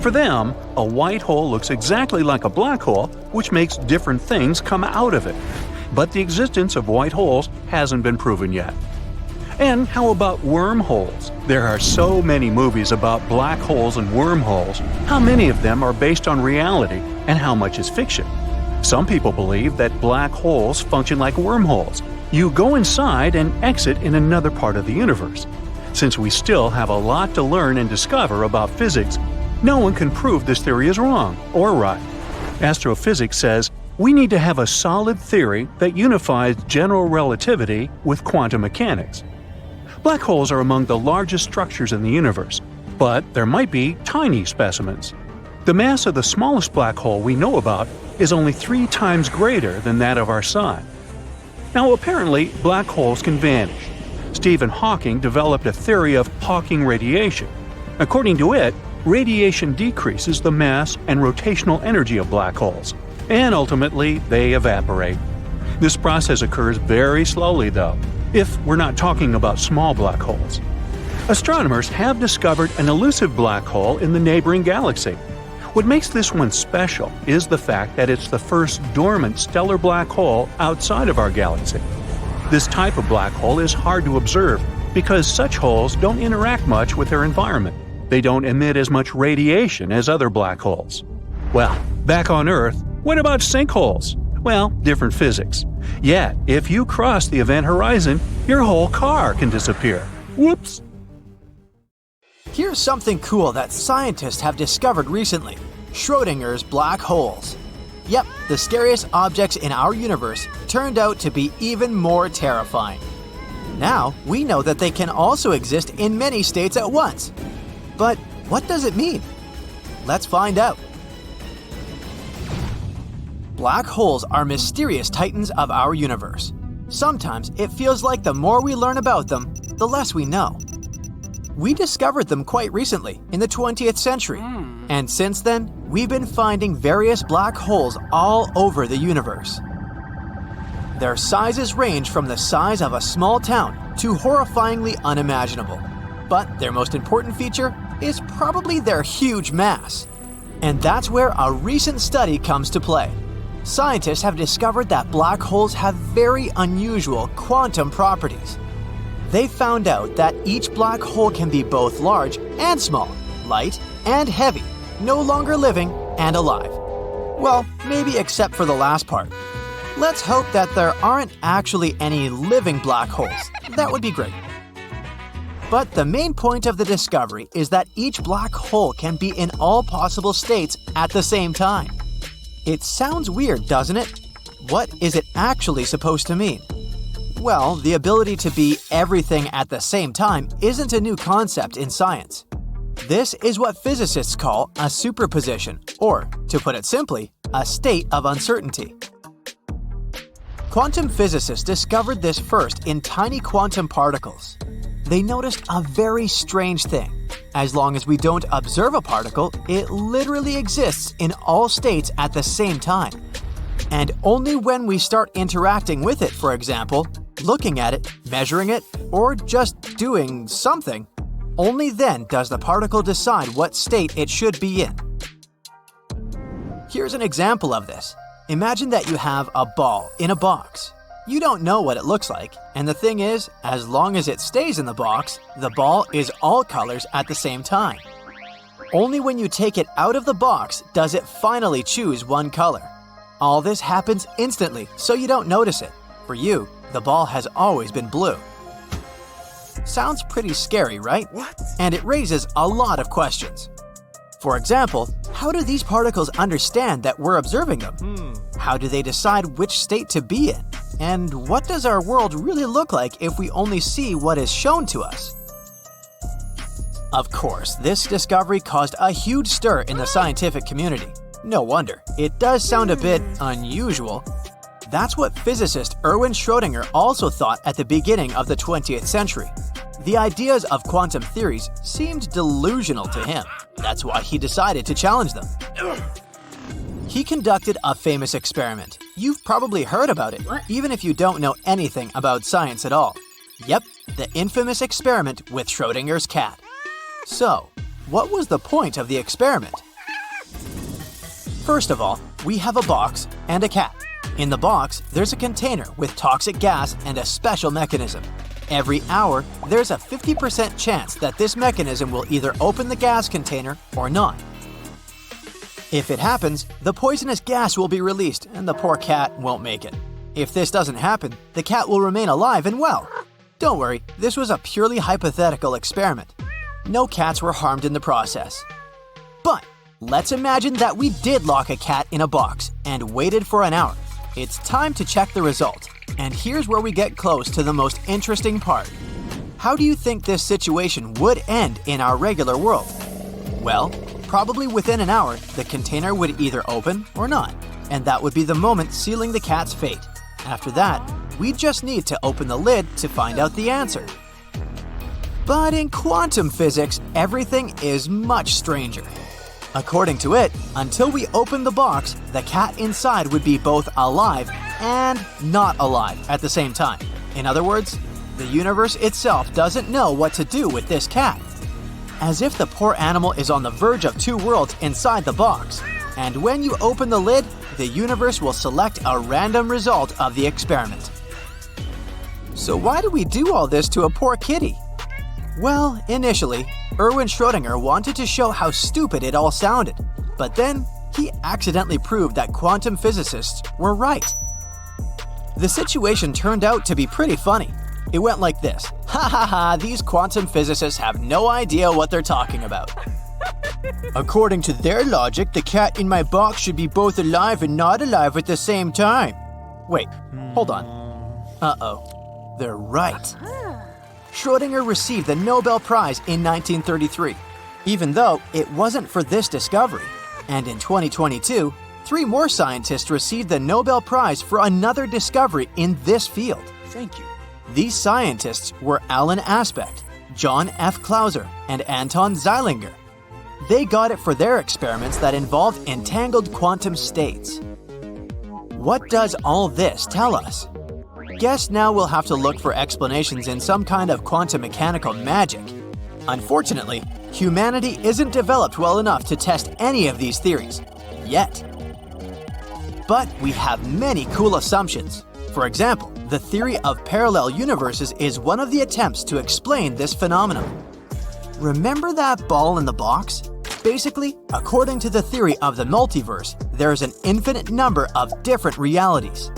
For them, a white hole looks exactly like a black hole, which makes different things come out of it. But the existence of white holes hasn't been proven yet. And how about wormholes? There are so many movies about black holes and wormholes. How many of them are based on reality, and how much is fiction? Some people believe that black holes function like wormholes. You go inside and exit in another part of the universe. Since we still have a lot to learn and discover about physics, no one can prove this theory is wrong or right. Astrophysics says we need to have a solid theory that unifies general relativity with quantum mechanics. Black holes are among the largest structures in the universe, but there might be tiny specimens. The mass of the smallest black hole we know about is only 3 times greater than that of our Sun. Now, apparently, black holes can vanish. Stephen Hawking developed a theory of Hawking radiation. According to it, radiation decreases the mass and rotational energy of black holes, and ultimately they evaporate. This process occurs very slowly, though, if we're not talking about small black holes. Astronomers have discovered an elusive black hole in the neighboring galaxy. What makes this one special is the fact that it's the first dormant stellar black hole outside of our galaxy. This type of black hole is hard to observe because such holes don't interact much with their environment. They don't emit as much radiation as other black holes. Well, back on Earth, what about sinkholes? Well, different physics. Yet, if you cross the event horizon, your whole car can disappear. Whoops! Here's something cool that scientists have discovered recently: Schrodinger's black holes. Yep, the scariest objects in our universe turned out to be even more terrifying. Now, we know that they can also exist in many states at once. But what does it mean? Let's find out. Black holes are mysterious titans of our universe. Sometimes it feels like the more we learn about them, the less we know. We discovered them quite recently, in the 20th century, and since then, we've been finding various black holes all over the universe. Their sizes range from the size of a small town to horrifyingly unimaginable. But their most important feature is probably their huge mass. And that's where a recent study comes to play. Scientists have discovered that black holes have very unusual quantum properties. They found out that each black hole can be both large and small, light and heavy, no longer living and alive. Well, maybe except for the last part. Let's hope that there aren't actually any living black holes. That would be great. But the main point of the discovery is that each black hole can be in all possible states at the same time. It sounds weird, doesn't it? What is it actually supposed to mean? Well, the ability to be everything at the same time isn't a new concept in science. This is what physicists call a superposition, or, to put it simply, a state of uncertainty. Quantum physicists discovered this first in tiny quantum particles. They noticed a very strange thing. As long as we don't observe a particle, it literally exists in all states at the same time. And only when we start interacting with it, for example, looking at it, measuring it, or just doing something, only then does the particle decide what state it should be in. Here's an example of this. Imagine that you have a ball in a box. You don't know what it looks like, and the thing is, as long as it stays in the box, the ball is all colors at the same time. Only when you take it out of the box does it finally choose one color. All this happens instantly, so you don't notice it. For you, the ball has always been blue. Sounds pretty scary, right? What? And it raises a lot of questions. For example, how do these particles understand that we're observing them? How do they decide which state to be in? And what does our world really look like if we only see what is shown to us? Of course, this discovery caused a huge stir in the scientific community. No wonder. It does sound a bit unusual. That's what physicist Erwin Schrödinger also thought at the beginning of the 20th century. The ideas of quantum theories seemed delusional to him. That's why he decided to challenge them. He conducted a famous experiment. You've probably heard about it, even if you don't know anything about science at all. Yep, the infamous experiment with Schrödinger's cat. So, what was the point of the experiment? First of all, we have a box and a cat. In the box, there's a container with toxic gas and a special mechanism. Every hour, there's a 50% chance that this mechanism will either open the gas container or not. If it happens, the poisonous gas will be released and the poor cat won't make it. If this doesn't happen, the cat will remain alive and well. Don't worry, this was a purely hypothetical experiment. No cats were harmed in the process. But let's imagine that we did lock a cat in a box and waited for an hour. It's time to check the result. And here's where we get close to the most interesting part. How do you think this situation would end in our regular world? Well, probably within an hour, the container would either open or not, and that would be the moment sealing the cat's fate. After that, we just need to open the lid to find out the answer. But in quantum physics, everything is much stranger. According to it, until we open the box, the cat inside would be both alive and not alive at the same time. In other words, the universe itself doesn't know what to do with this cat. As if the poor animal is on the verge of two worlds inside the box. And when you open the lid, the universe will select a random result of the experiment. So why do we do all this to a poor kitty? Well, initially, Erwin Schrödinger wanted to show how stupid it all sounded, but then he accidentally proved that quantum physicists were right. The situation turned out to be pretty funny. It went like this. Ha ha ha, these quantum physicists have no idea what they're talking about. According to their logic, the cat in my box should be both alive and not alive at the same time. Wait, hold on. Uh-oh, they're right. Schrödinger received the Nobel Prize in 1933, even though it wasn't for this discovery. And in 2022, 3 more scientists received the Nobel Prize for another discovery in this field. Thank you. These scientists were Alan Aspect, John F. Clauser, and Anton Zeilinger. They got it for their experiments that involved entangled quantum states. What does all this tell us? Guess now we'll have to look for explanations in some kind of quantum mechanical magic. Unfortunately, humanity isn't developed well enough to test any of these theories, yet. But we have many cool assumptions. For example, the theory of parallel universes is one of the attempts to explain this phenomenon. Remember that ball in the box? Basically, according to the theory of the multiverse, there's an infinite number of different realities.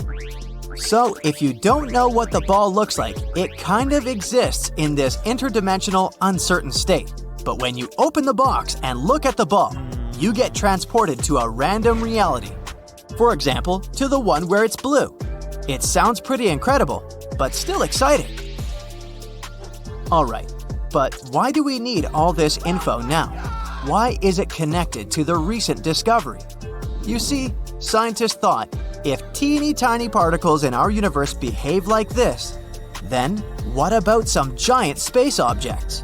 So, if you don't know what the ball looks like, it kind of exists in this interdimensional, uncertain state. But when you open the box and look at the ball, you get transported to a random reality. For example, to the one where it's blue. It sounds pretty incredible, but still exciting. Alright, but why do we need all this info now? Why is it connected to the recent discovery? You see, scientists thought, if teeny tiny particles in our universe behave like this, then what about some giant space objects?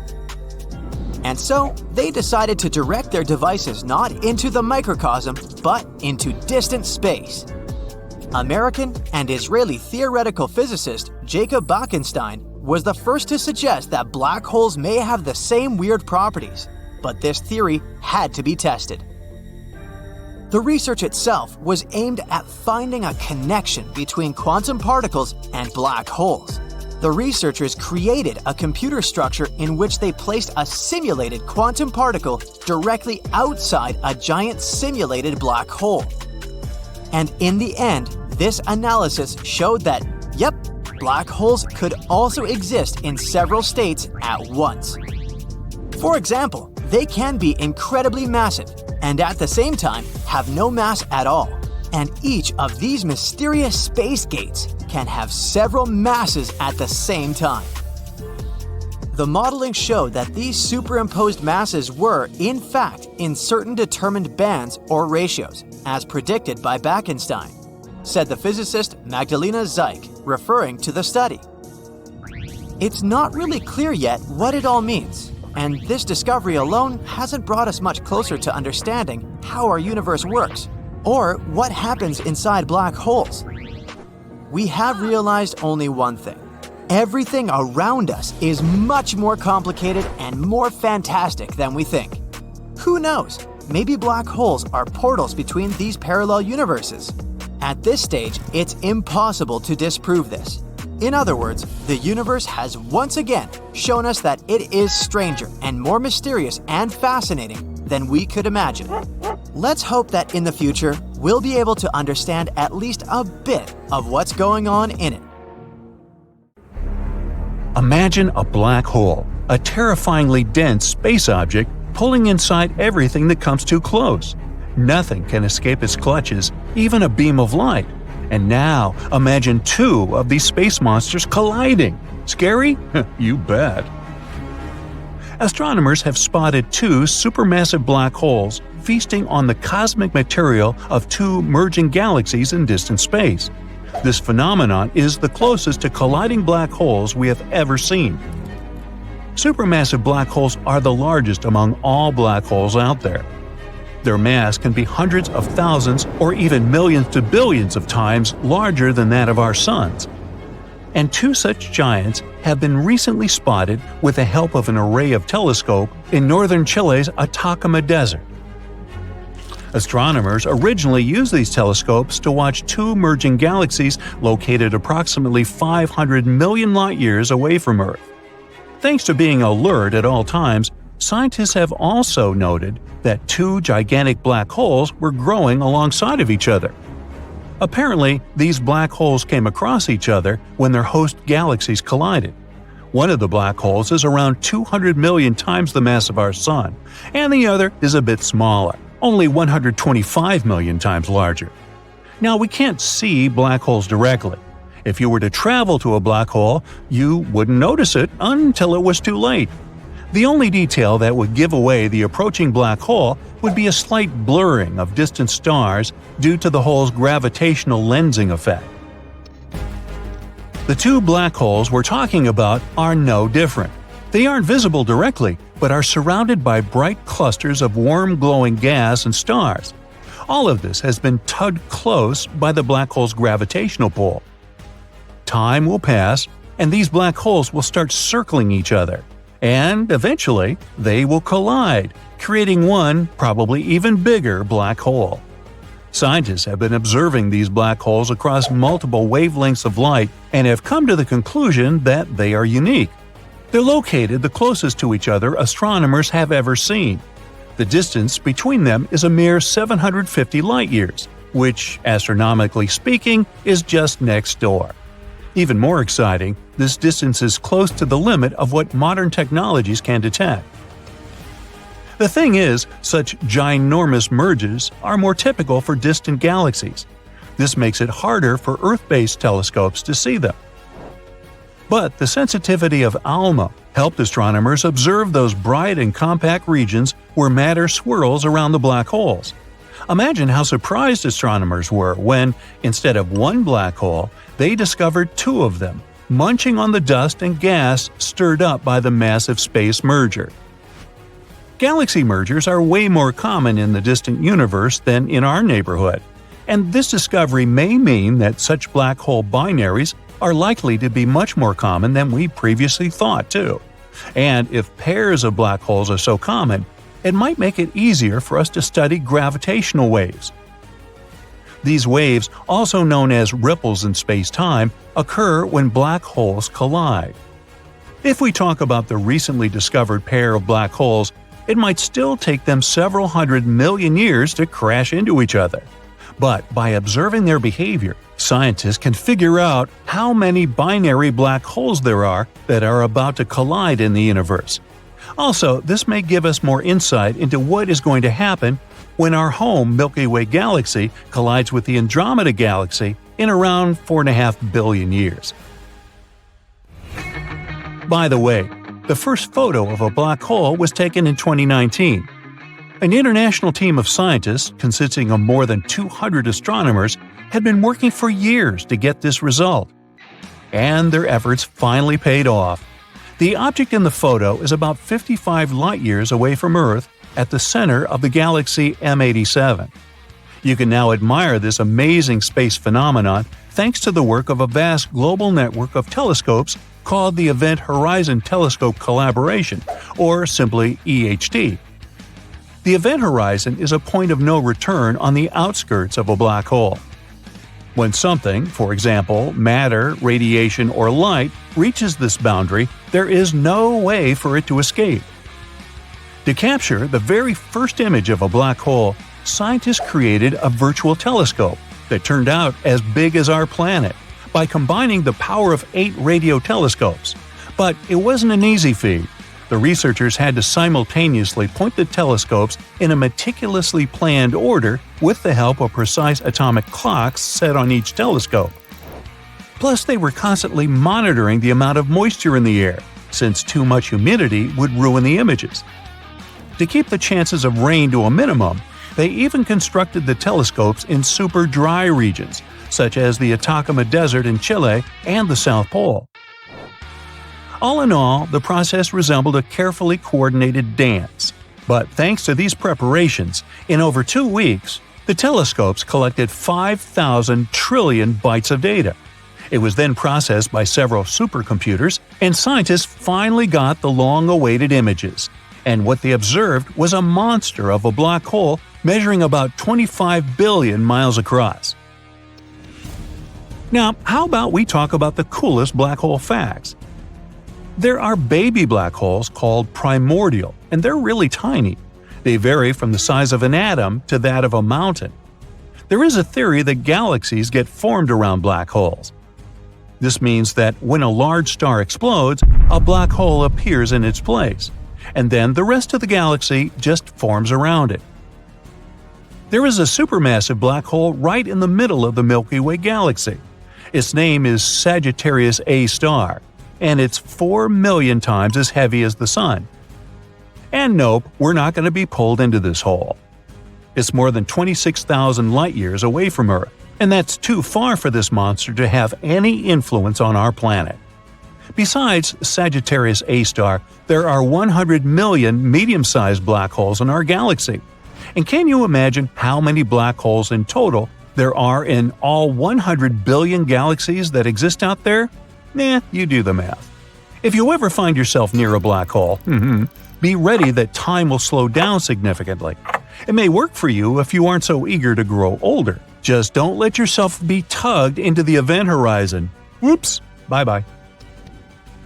And so, they decided to direct their devices not into the microcosm, but into distant space. American and Israeli theoretical physicist Jacob Bachenstein was the first to suggest that black holes may have the same weird properties, but this theory had to be tested. The research itself was aimed at finding a connection between quantum particles and black holes. The researchers created a computer structure in which they placed a simulated quantum particle directly outside a giant simulated black hole. And in the end, this analysis showed that, yep, black holes could also exist in several states at once. For example, they can be incredibly massive and at the same time have no mass at all. And each of these mysterious space gates can have several masses at the same time. The modeling showed that these superimposed masses were, in fact, in certain determined bands or ratios, as predicted by Bekenstein, said the physicist Magdalena Zeik, referring to the study. It's not really clear yet what it all means, and this discovery alone hasn't brought us much closer to understanding how our universe works, or what happens inside black holes. We have realized only one thing. Everything around us is much more complicated and more fantastic than we think. Who knows? Maybe black holes are portals between these parallel universes. At this stage, it's impossible to disprove this. In other words, the universe has once again shown us that it is stranger and more mysterious and fascinating than we could imagine. Let's hope that in the future, we'll be able to understand at least a bit of what's going on in it. Imagine a black hole, a terrifyingly dense space object pulling inside everything that comes too close. Nothing can escape its clutches, even a beam of light. And now, imagine two of these space monsters colliding. Scary? You bet. Astronomers have spotted two supermassive black holes feasting on the cosmic material of two merging galaxies in distant space. This phenomenon is the closest to colliding black holes we have ever seen. Supermassive black holes are the largest among all black holes out there. Their mass can be hundreds of thousands or even millions to billions of times larger than that of our suns. And two such giants have been recently spotted with the help of an array of telescopes in northern Chile's Atacama Desert. Astronomers originally used these telescopes to watch two merging galaxies located approximately 500 million light-years away from Earth. Thanks to being alert at all times, scientists have also noted that two gigantic black holes were growing alongside of each other. Apparently, these black holes came across each other when their host galaxies collided. One of the black holes is around 200 million times the mass of our Sun, and the other is a bit smaller, only 125 million times larger. Now, we can't see black holes directly. If you were to travel to a black hole, you wouldn't notice it until it was too late. The only detail that would give away the approaching black hole would be a slight blurring of distant stars due to the hole's gravitational lensing effect. The two black holes we're talking about are no different. They aren't visible directly, but are surrounded by bright clusters of warm glowing gas and stars. All of this has been tugged close by the black hole's gravitational pull. Time will pass, and these black holes will start circling each other. And eventually, they will collide, creating one, probably even bigger, black hole. Scientists have been observing these black holes across multiple wavelengths of light and have come to the conclusion that they are unique. They're located the closest to each other astronomers have ever seen. The distance between them is a mere 750 light-years, which, astronomically speaking, is just next door. Even more exciting, this distance is close to the limit of what modern technologies can detect. The thing is, such ginormous mergers are more typical for distant galaxies. This makes it harder for Earth-based telescopes to see them. But the sensitivity of ALMA helped astronomers observe those bright and compact regions where matter swirls around the black holes. Imagine how surprised astronomers were when, instead of one black hole, they discovered two of them, munching on the dust and gas stirred up by the massive space merger. Galaxy mergers are way more common in the distant universe than in our neighborhood, and this discovery may mean that such black hole binaries are likely to be much more common than we previously thought, too. And if pairs of black holes are so common, it might make it easier for us to study gravitational waves, These waves, also known as ripples in space-time, occur when black holes collide. If we talk about the recently discovered pair of black holes, it might still take them several 100 million years to crash into each other. But by observing their behavior, scientists can figure out how many binary black holes there are that are about to collide in the universe. Also, this may give us more insight into what is going to happen when our home Milky Way galaxy collides with the Andromeda galaxy in around 4.5 billion years. By the way, the first photo of a black hole was taken in 2019. An international team of scientists, consisting of more than 200 astronomers, had been working for years to get this result. And their efforts finally paid off. The object in the photo is about 55 light-years away from Earth at the center of the galaxy M87. You can now admire this amazing space phenomenon thanks to the work of a vast global network of telescopes called the Event Horizon Telescope Collaboration, or simply EHT. The event horizon is a point of no return on the outskirts of a black hole. When something, for example, matter, radiation, or light, reaches this boundary, there is no way for it to escape. To capture the very first image of a black hole, scientists created a virtual telescope that turned out as big as our planet by combining the power of 8 radio telescopes. But it wasn't an easy feat. The researchers had to simultaneously point the telescopes in a meticulously planned order with the help of precise atomic clocks set on each telescope. Plus, they were constantly monitoring the amount of moisture in the air, since too much humidity would ruin the images. To keep the chances of rain to a minimum, they even constructed the telescopes in super dry regions, such as the Atacama Desert in Chile and the South Pole. All in all, the process resembled a carefully coordinated dance. But thanks to these preparations, in over 2 weeks, the telescopes collected 5,000 trillion bytes of data. It was then processed by several supercomputers, and scientists finally got the long-awaited images. And what they observed was a monster of a black hole measuring about 25 billion miles across. Now, how about we talk about the coolest black hole facts? There are baby black holes called primordial, and they're really tiny. They vary from the size of an atom to that of a mountain. There is a theory that galaxies get formed around black holes. This means that when a large star explodes, a black hole appears in its place, and then the rest of the galaxy just forms around it. There is a supermassive black hole right in the middle of the Milky Way galaxy. Its name is Sagittarius A star, and it's 4 million times as heavy as the Sun. And nope, we're not going to be pulled into this hole. It's more than 26,000 light-years away from Earth, and that's too far for this monster to have any influence on our planet. Besides Sagittarius A star, there are 100 million medium-sized black holes in our galaxy. And can you imagine how many black holes in total there are in all 100 billion galaxies that exist out there? You do the math. If you ever find yourself near a black hole, be ready that time will slow down significantly. It may work for you if you aren't so eager to grow older. Just don't let yourself be tugged into the event horizon. Whoops, bye-bye.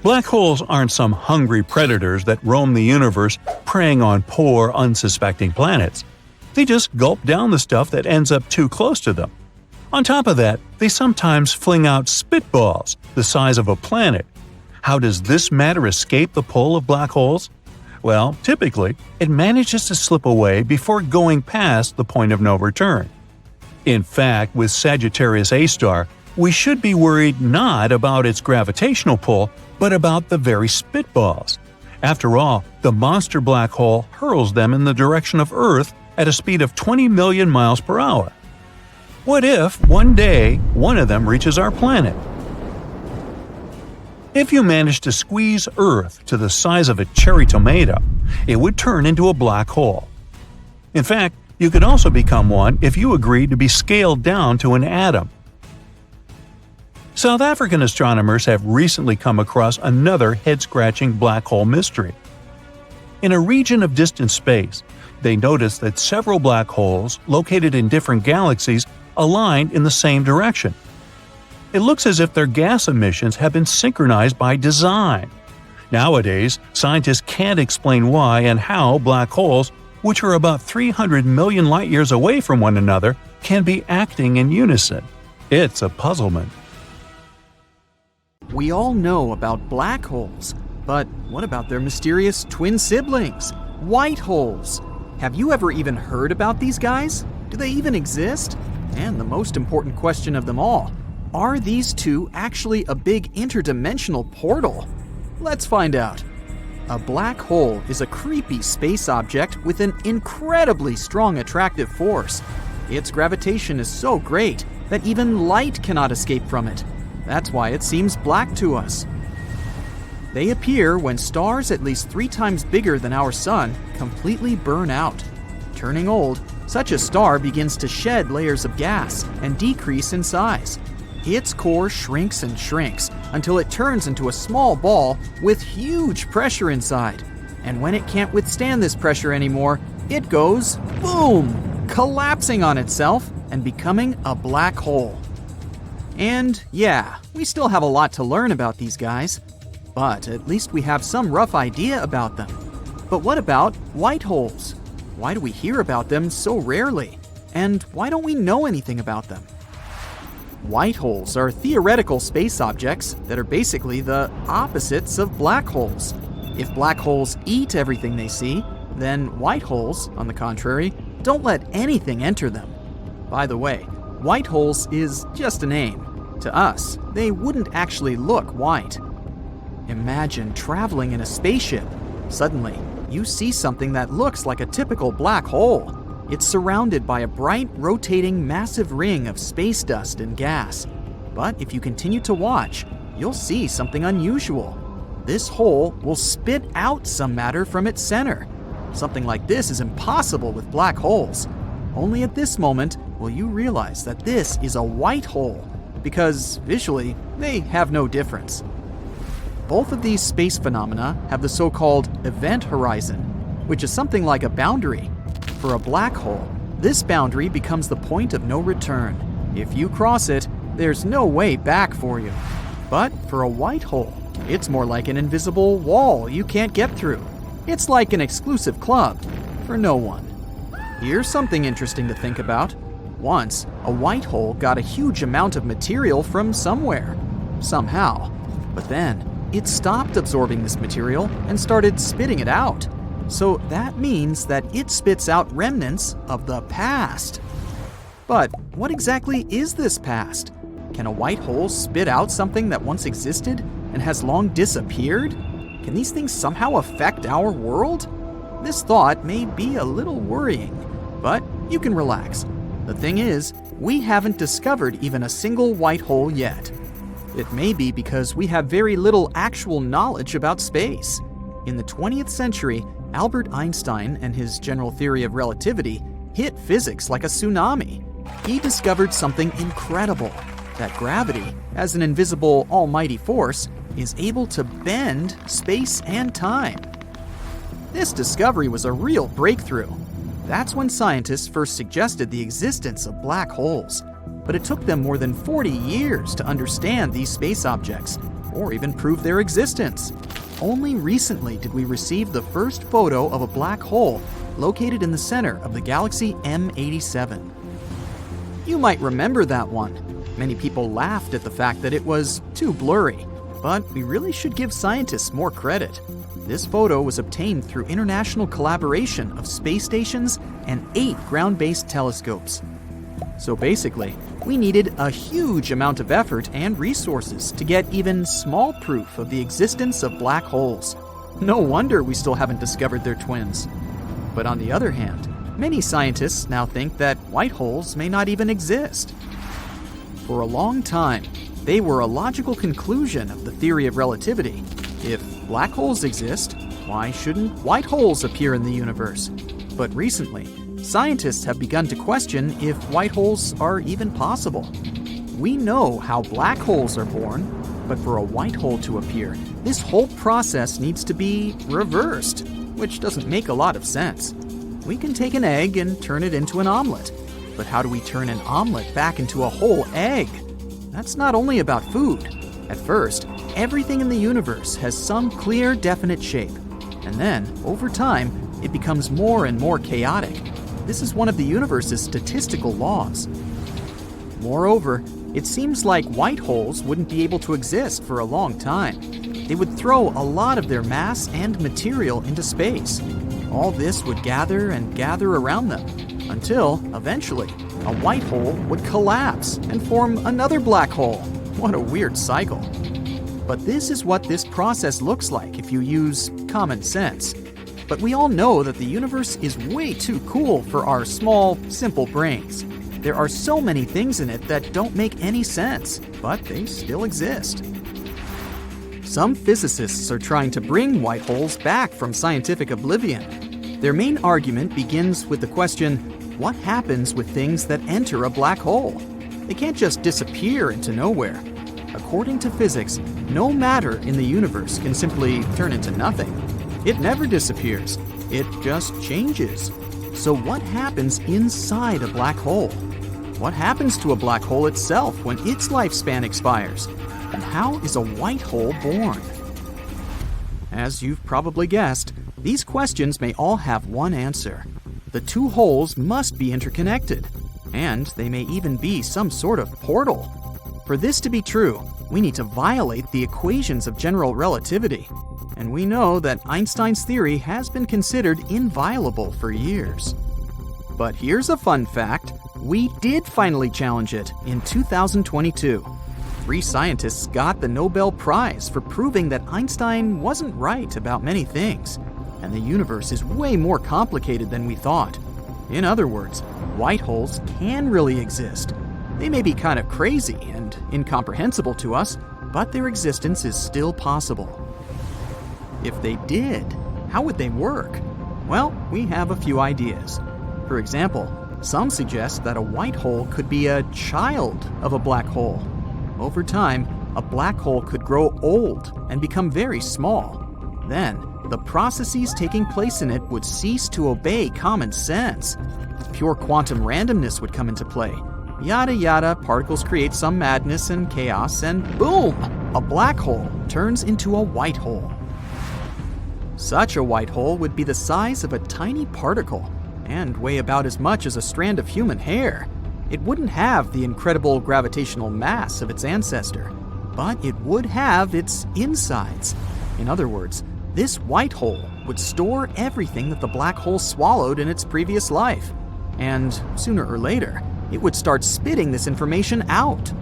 Black holes aren't some hungry predators that roam the universe preying on poor, unsuspecting planets. They just gulp down the stuff that ends up too close to them. On top of that, they sometimes fling out spitballs the size of a planet. How does this matter escape the pull of black holes? Well, typically, it manages to slip away before going past the point of no return. In fact, with Sagittarius A star, we should be worried not about its gravitational pull, but about the very spitballs. After all, the monster black hole hurls them in the direction of Earth at a speed of 20 million miles per hour. What if, one day, one of them reaches our planet? If you managed to squeeze Earth to the size of a cherry tomato, it would turn into a black hole. In fact, you could also become one if you agreed to be scaled down to an atom. South African astronomers have recently come across another head-scratching black hole mystery. In a region of distant space, they noticed that several black holes, located in different galaxies, aligned in the same direction. It looks as if their gas emissions have been synchronized by design. Nowadays, scientists can't explain why and how black holes, which are about 300 million light-years away from one another, can be acting in unison. It's a puzzlement. We all know about black holes, but what about their mysterious twin siblings, white holes? Have you ever even heard about these guys? Do they even exist? And the most important question of them all, are these two actually a big interdimensional portal? Let's find out. A black hole is a creepy space object with an incredibly strong attractive force. Its gravitation is so great that even light cannot escape from it. That's why it seems black to us. They appear when stars at least 3 times bigger than our sun completely burn out. Turning old, such a star begins to shed layers of gas and decrease in size. Its core shrinks and shrinks until it turns into a small ball with huge pressure inside. And when it can't withstand this pressure anymore, it goes boom, collapsing on itself and becoming a black hole. And yeah, we still have a lot to learn about these guys, but at least we have some rough idea about them. But what about white holes? Why do we hear about them so rarely? And why don't we know anything about them? White holes are theoretical space objects that are basically the opposites of black holes. If black holes eat everything they see, then white holes, on the contrary, don't let anything enter them. By the way, white holes is just a name. To us, they wouldn't actually look white. Imagine traveling in a spaceship. Suddenly, you see something that looks like a typical black hole. It's surrounded by a bright, rotating, massive ring of space dust and gas. But if you continue to watch, you'll see something unusual. This hole will spit out some matter from its center. Something like this is impossible with black holes. Only at this moment will you realize that this is a white hole, because visually, they have no difference. Both of these space phenomena have the so-called event horizon, which is something like a boundary. For a black hole, this boundary becomes the point of no return. If you cross it, there's no way back for you. But for a white hole, it's more like an invisible wall you can't get through. It's like an exclusive club for no one. Here's something interesting to think about. Once, a white hole got a huge amount of material from somewhere, somehow. But then, it stopped absorbing this material and started spitting it out. So that means that it spits out remnants of the past. But what exactly is this past? Can a white hole spit out something that once existed and has long disappeared? Can these things somehow affect our world? This thought may be a little worrying, but you can relax. The thing is, we haven't discovered even a single white hole yet. It may be because we have very little actual knowledge about space. In the 20th century, Albert Einstein and his general theory of relativity hit physics like a tsunami. He discovered something incredible, that gravity, as an invisible almighty force, is able to bend space and time. This discovery was a real breakthrough. That's when scientists first suggested the existence of black holes. But it took them more than 40 years to understand these space objects, or even prove their existence. Only recently did we receive the first photo of a black hole located in the center of the galaxy M87. You might remember that one. Many people laughed at the fact that it was too blurry, but we really should give scientists more credit. This photo was obtained through international collaboration of space stations and 8 ground-based telescopes. So basically, we needed a huge amount of effort and resources to get even small proof of the existence of black holes. No wonder we still haven't discovered their twins. But on the other hand, many scientists now think that white holes may not even exist. For a long time, they were a logical conclusion of the theory of relativity. If black holes exist, why shouldn't white holes appear in the universe? But recently, scientists have begun to question if white holes are even possible. We know how black holes are born, but for a white hole to appear, this whole process needs to be reversed, which doesn't make a lot of sense. We can take an egg and turn it into an omelet. But how do we turn an omelet back into a whole egg? That's not only about food. At first, everything in the universe has some clear, definite shape. And then, over time, it becomes more and more chaotic. This is one of the universe's statistical laws. Moreover, it seems like white holes wouldn't be able to exist for a long time. They would throw a lot of their mass and material into space. All this would gather and gather around them, until, eventually, a white hole would collapse and form another black hole. What a weird cycle. But this is what this process looks like if you use common sense. But we all know that the universe is way too cool for our small, simple brains. There are so many things in it that don't make any sense, but they still exist. Some physicists are trying to bring white holes back from scientific oblivion. Their main argument begins with the question, what happens with things that enter a black hole? They can't just disappear into nowhere. According to physics, no matter in the universe can simply turn into nothing. It never disappears. It just changes. So what happens inside a black hole? What happens to a black hole itself when its lifespan expires? And how is a white hole born? As you've probably guessed, these questions may all have one answer. The two holes must be interconnected, and they may even be some sort of portal. For this to be true, we need to violate the equations of general relativity. And we know that Einstein's theory has been considered inviolable for years. But here's a fun fact. We did finally challenge it in 2022. 3 scientists got the Nobel Prize for proving that Einstein wasn't right about many things, and the universe is way more complicated than we thought. In other words, white holes can really exist. They may be kind of crazy and incomprehensible to us, but their existence is still possible. If they did, how would they work? Well, we have a few ideas. For example, some suggest that a white hole could be a child of a black hole. Over time, a black hole could grow old and become very small. Then, the processes taking place in it would cease to obey common sense. Pure quantum randomness would come into play. Yada yada, particles create some madness and chaos, and boom! A black hole turns into a white hole. Such a white hole would be the size of a tiny particle and weigh about as much as a strand of human hair. It wouldn't have the incredible gravitational mass of its ancestor, but it would have its insides. In other words, this white hole would store everything that the black hole swallowed in its previous life. And sooner or later, it would start spitting this information out.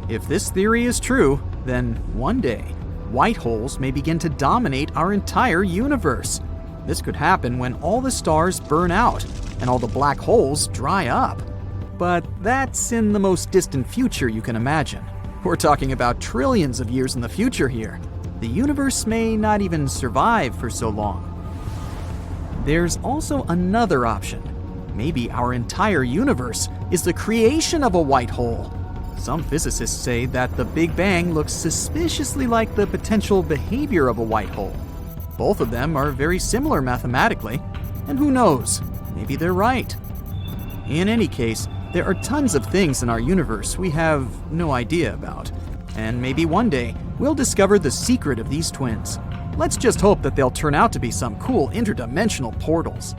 If this theory is true, then one day, white holes may begin to dominate our entire universe. This could happen when all the stars burn out and all the black holes dry up. But that's in the most distant future you can imagine. We're talking about trillions of years in the future here. The universe may not even survive for so long. There's also another option. Maybe our entire universe is the creation of a white hole. Some physicists say that the Big Bang looks suspiciously like the potential behavior of a white hole. Both of them are very similar mathematically, and who knows, maybe they're right. In any case, there are tons of things in our universe we have no idea about, and maybe one day we'll discover the secret of these twins. Let's just hope that they'll turn out to be some cool interdimensional portals.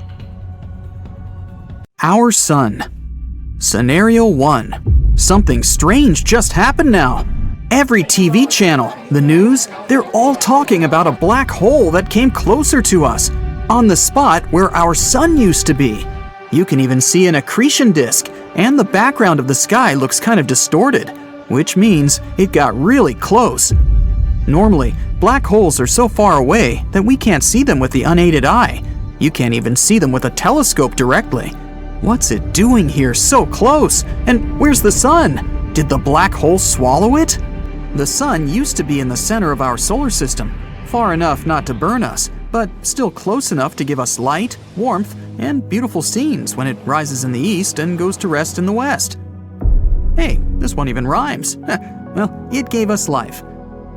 Our Sun. Scenario 1. Something strange just happened now. Every TV channel, the news, they're all talking about a black hole that came closer to us, on the spot where our sun used to be. You can even see an accretion disk, and the background of the sky looks kind of distorted, which means it got really close. Normally, black holes are so far away that we can't see them with the unaided eye. You can't even see them with a telescope directly. What's it doing here so close? And where's the sun? Did the black hole swallow it? The sun used to be in the center of our solar system, far enough not to burn us, but still close enough to give us light, warmth, and beautiful scenes when it rises in the east and goes to rest in the west. Hey, this one even rhymes. Well, it gave us life.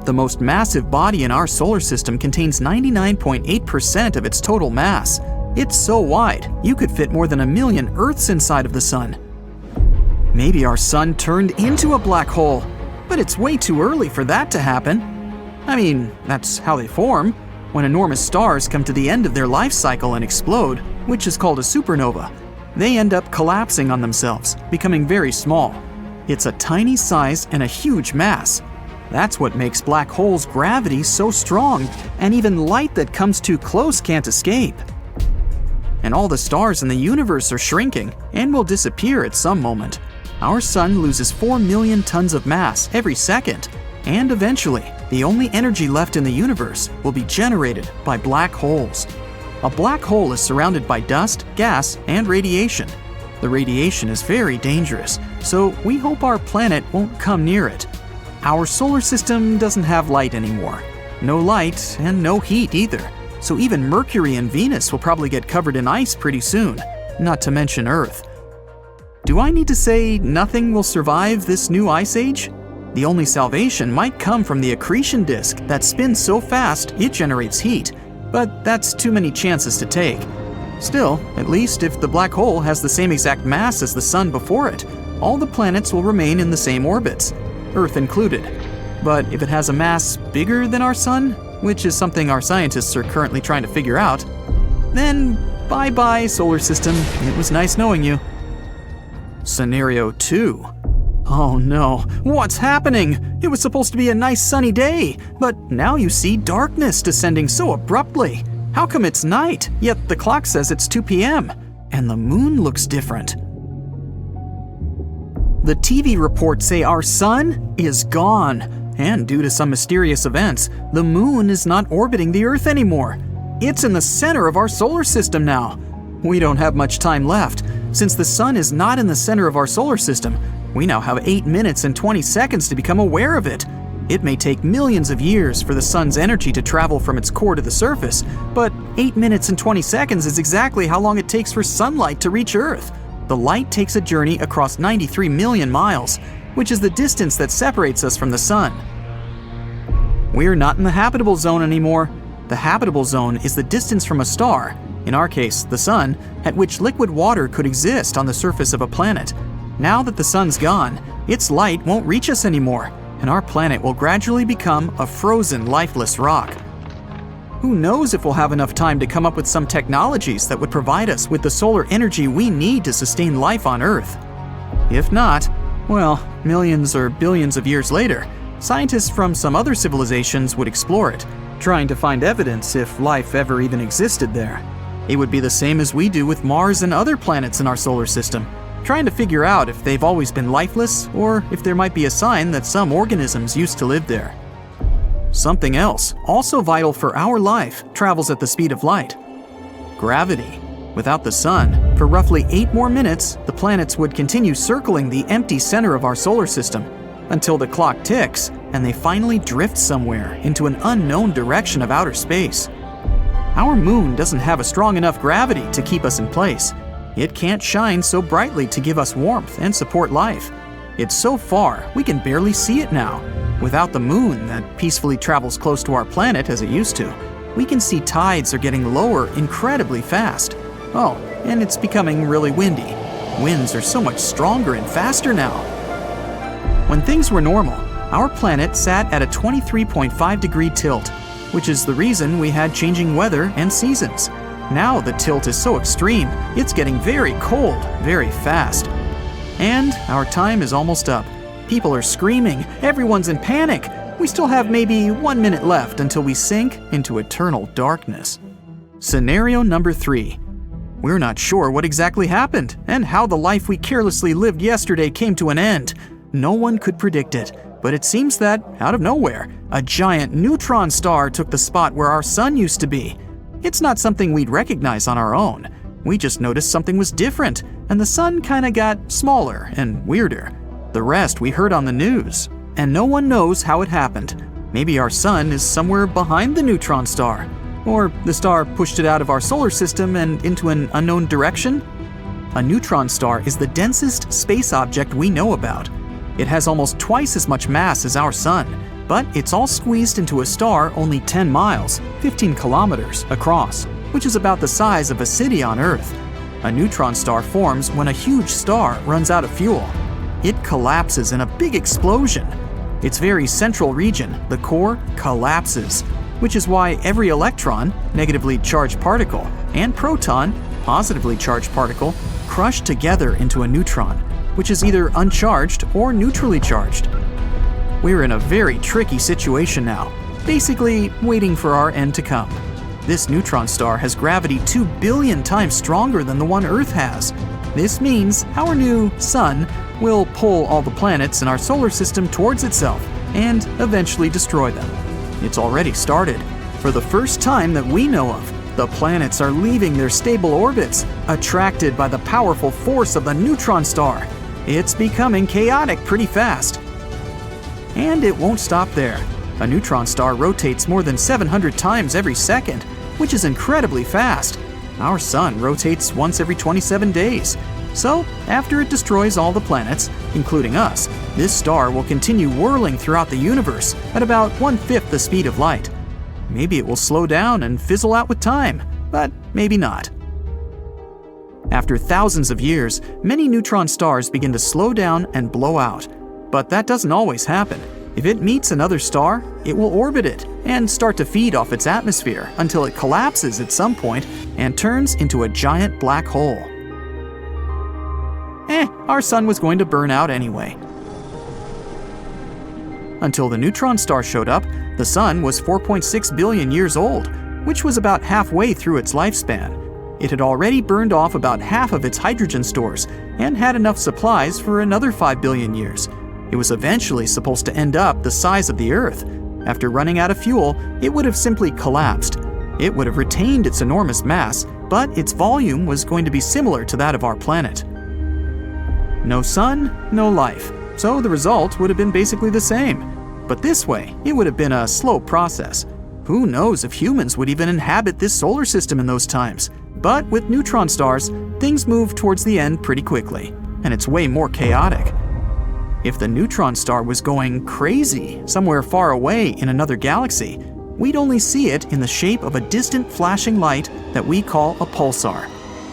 The most massive body in our solar system contains 99.8% of its total mass. It's so wide, you could fit more than 1 million Earths inside of the sun. Maybe our sun turned into a black hole, but it's way too early for that to happen. I mean, that's how they form, when enormous stars come to the end of their life cycle and explode, which is called a supernova. They end up collapsing on themselves, becoming very small. It's a tiny size and a huge mass. That's what makes black holes' gravity so strong, and even light that comes too close can't escape. And all the stars in the universe are shrinking and will disappear at some moment. Our sun loses 4 million tons of mass every second, and eventually, the only energy left in the universe will be generated by black holes. A black hole is surrounded by dust, gas, and radiation. The radiation is very dangerous, so we hope our planet won't come near it. Our solar system doesn't have light anymore. No light and no heat either, so even Mercury and Venus will probably get covered in ice pretty soon, not to mention Earth. Do I need to say nothing will survive this new ice age? The only salvation might come from the accretion disk that spins so fast it generates heat, but that's too many chances to take. Still, at least if the black hole has the same exact mass as the sun before it, all the planets will remain in the same orbits, Earth included. But if it has a mass bigger than our sun, which is something our scientists are currently trying to figure out, then bye-bye, solar system. It was nice knowing you. Scenario 2. Oh no, what's happening? It was supposed to be a nice sunny day, but now you see darkness descending so abruptly. How come it's night, yet the clock says it's 2 p.m., and the moon looks different? The TV reports say our sun is gone, and due to some mysterious events, the moon is not orbiting the Earth anymore. It's in the center of our solar system now. We don't have much time left. Since the sun is not in the center of our solar system, we now have 8 minutes and 20 seconds to become aware of it. It may take millions of years for the sun's energy to travel from its core to the surface, but 8 minutes and 20 seconds is exactly how long it takes for sunlight to reach Earth. The light takes a journey across 93 million miles, which is the distance that separates us from the sun. We're not in the habitable zone anymore. The habitable zone is the distance from a star, in our case, the sun, at which liquid water could exist on the surface of a planet. Now that the sun's gone, its light won't reach us anymore, and our planet will gradually become a frozen, lifeless rock. Who knows if we'll have enough time to come up with some technologies that would provide us with the solar energy we need to sustain life on Earth. If not, well, millions or billions of years later, scientists from some other civilizations would explore it, trying to find evidence if life ever even existed there. It would be the same as we do with Mars and other planets in our solar system, trying to figure out if they've always been lifeless or if there might be a sign that some organisms used to live there. Something else, also vital for our life, travels at the speed of light: gravity. Without the sun, for roughly 8 more minutes, the planets would continue circling the empty center of our solar system until the clock ticks and they finally drift somewhere into an unknown direction of outer space. Our moon doesn't have a strong enough gravity to keep us in place. It can't shine so brightly to give us warmth and support life. It's so far, we can barely see it now. Without the moon that peacefully travels close to our planet as it used to, we can see tides are getting lower incredibly fast. Oh, and it's becoming really windy. Winds are so much stronger and faster now. When things were normal, our planet sat at a 23.5 degree tilt, which is the reason we had changing weather and seasons. Now the tilt is so extreme, it's getting very cold, very fast. And our time is almost up. People are screaming, everyone's in panic. We still have maybe 1 minute left until we sink into eternal darkness. Scenario number 3. We're not sure what exactly happened and how the life we carelessly lived yesterday came to an end. No one could predict it, but it seems that, out of nowhere, a giant neutron star took the spot where our sun used to be. It's not something we'd recognize on our own. We just noticed something was different, and the sun kinda got smaller and weirder. The rest we heard on the news, and no one knows how it happened. Maybe our sun is somewhere behind the neutron star, or the star pushed it out of our solar system and into an unknown direction. A neutron star is the densest space object we know about. It has almost twice as much mass as our sun, but it's all squeezed into a star only 10 miles, 15 kilometers, across, which is about the size of a city on Earth. A neutron star forms when a huge star runs out of fuel. It collapses in a big explosion. Its very central region, the core, collapses, which is why every electron, negatively charged particle, and proton, positively charged particle, crush together into a neutron, which is either uncharged or neutrally charged. We're in a very tricky situation now, basically waiting for our end to come. This neutron star has gravity 2 billion times stronger than the one Earth has. This means our new Sun will pull all the planets in our solar system towards itself and eventually destroy them. It's already started. For the first time that we know of, the planets are leaving their stable orbits, attracted by the powerful force of the neutron star. It's becoming chaotic pretty fast. And it won't stop there. A neutron star rotates more than 700 times every second, which is incredibly fast. Our Sun rotates once every 27 days. So, after it destroys all the planets, including us, this star will continue whirling throughout the universe at about 1/5 the speed of light. Maybe it will slow down and fizzle out with time, but maybe not. After thousands of years, many neutron stars begin to slow down and blow out. But that doesn't always happen. If it meets another star, it will orbit it and start to feed off its atmosphere until it collapses at some point and turns into a giant black hole. Our Sun was going to burn out anyway. Until the neutron star showed up, the Sun was 4.6 billion years old, which was about halfway through its lifespan. It had already burned off about half of its hydrogen stores and had enough supplies for another 5 billion years. It was eventually supposed to end up the size of the Earth. After running out of fuel, it would have simply collapsed. It would have retained its enormous mass, but its volume was going to be similar to that of our planet. No sun, no life, so the result would have been basically the same. But this way, it would have been a slow process. Who knows if humans would even inhabit this solar system in those times? But with neutron stars, things move towards the end pretty quickly, and it's way more chaotic. If the neutron star was going crazy somewhere far away in another galaxy, we'd only see it in the shape of a distant flashing light that we call a pulsar.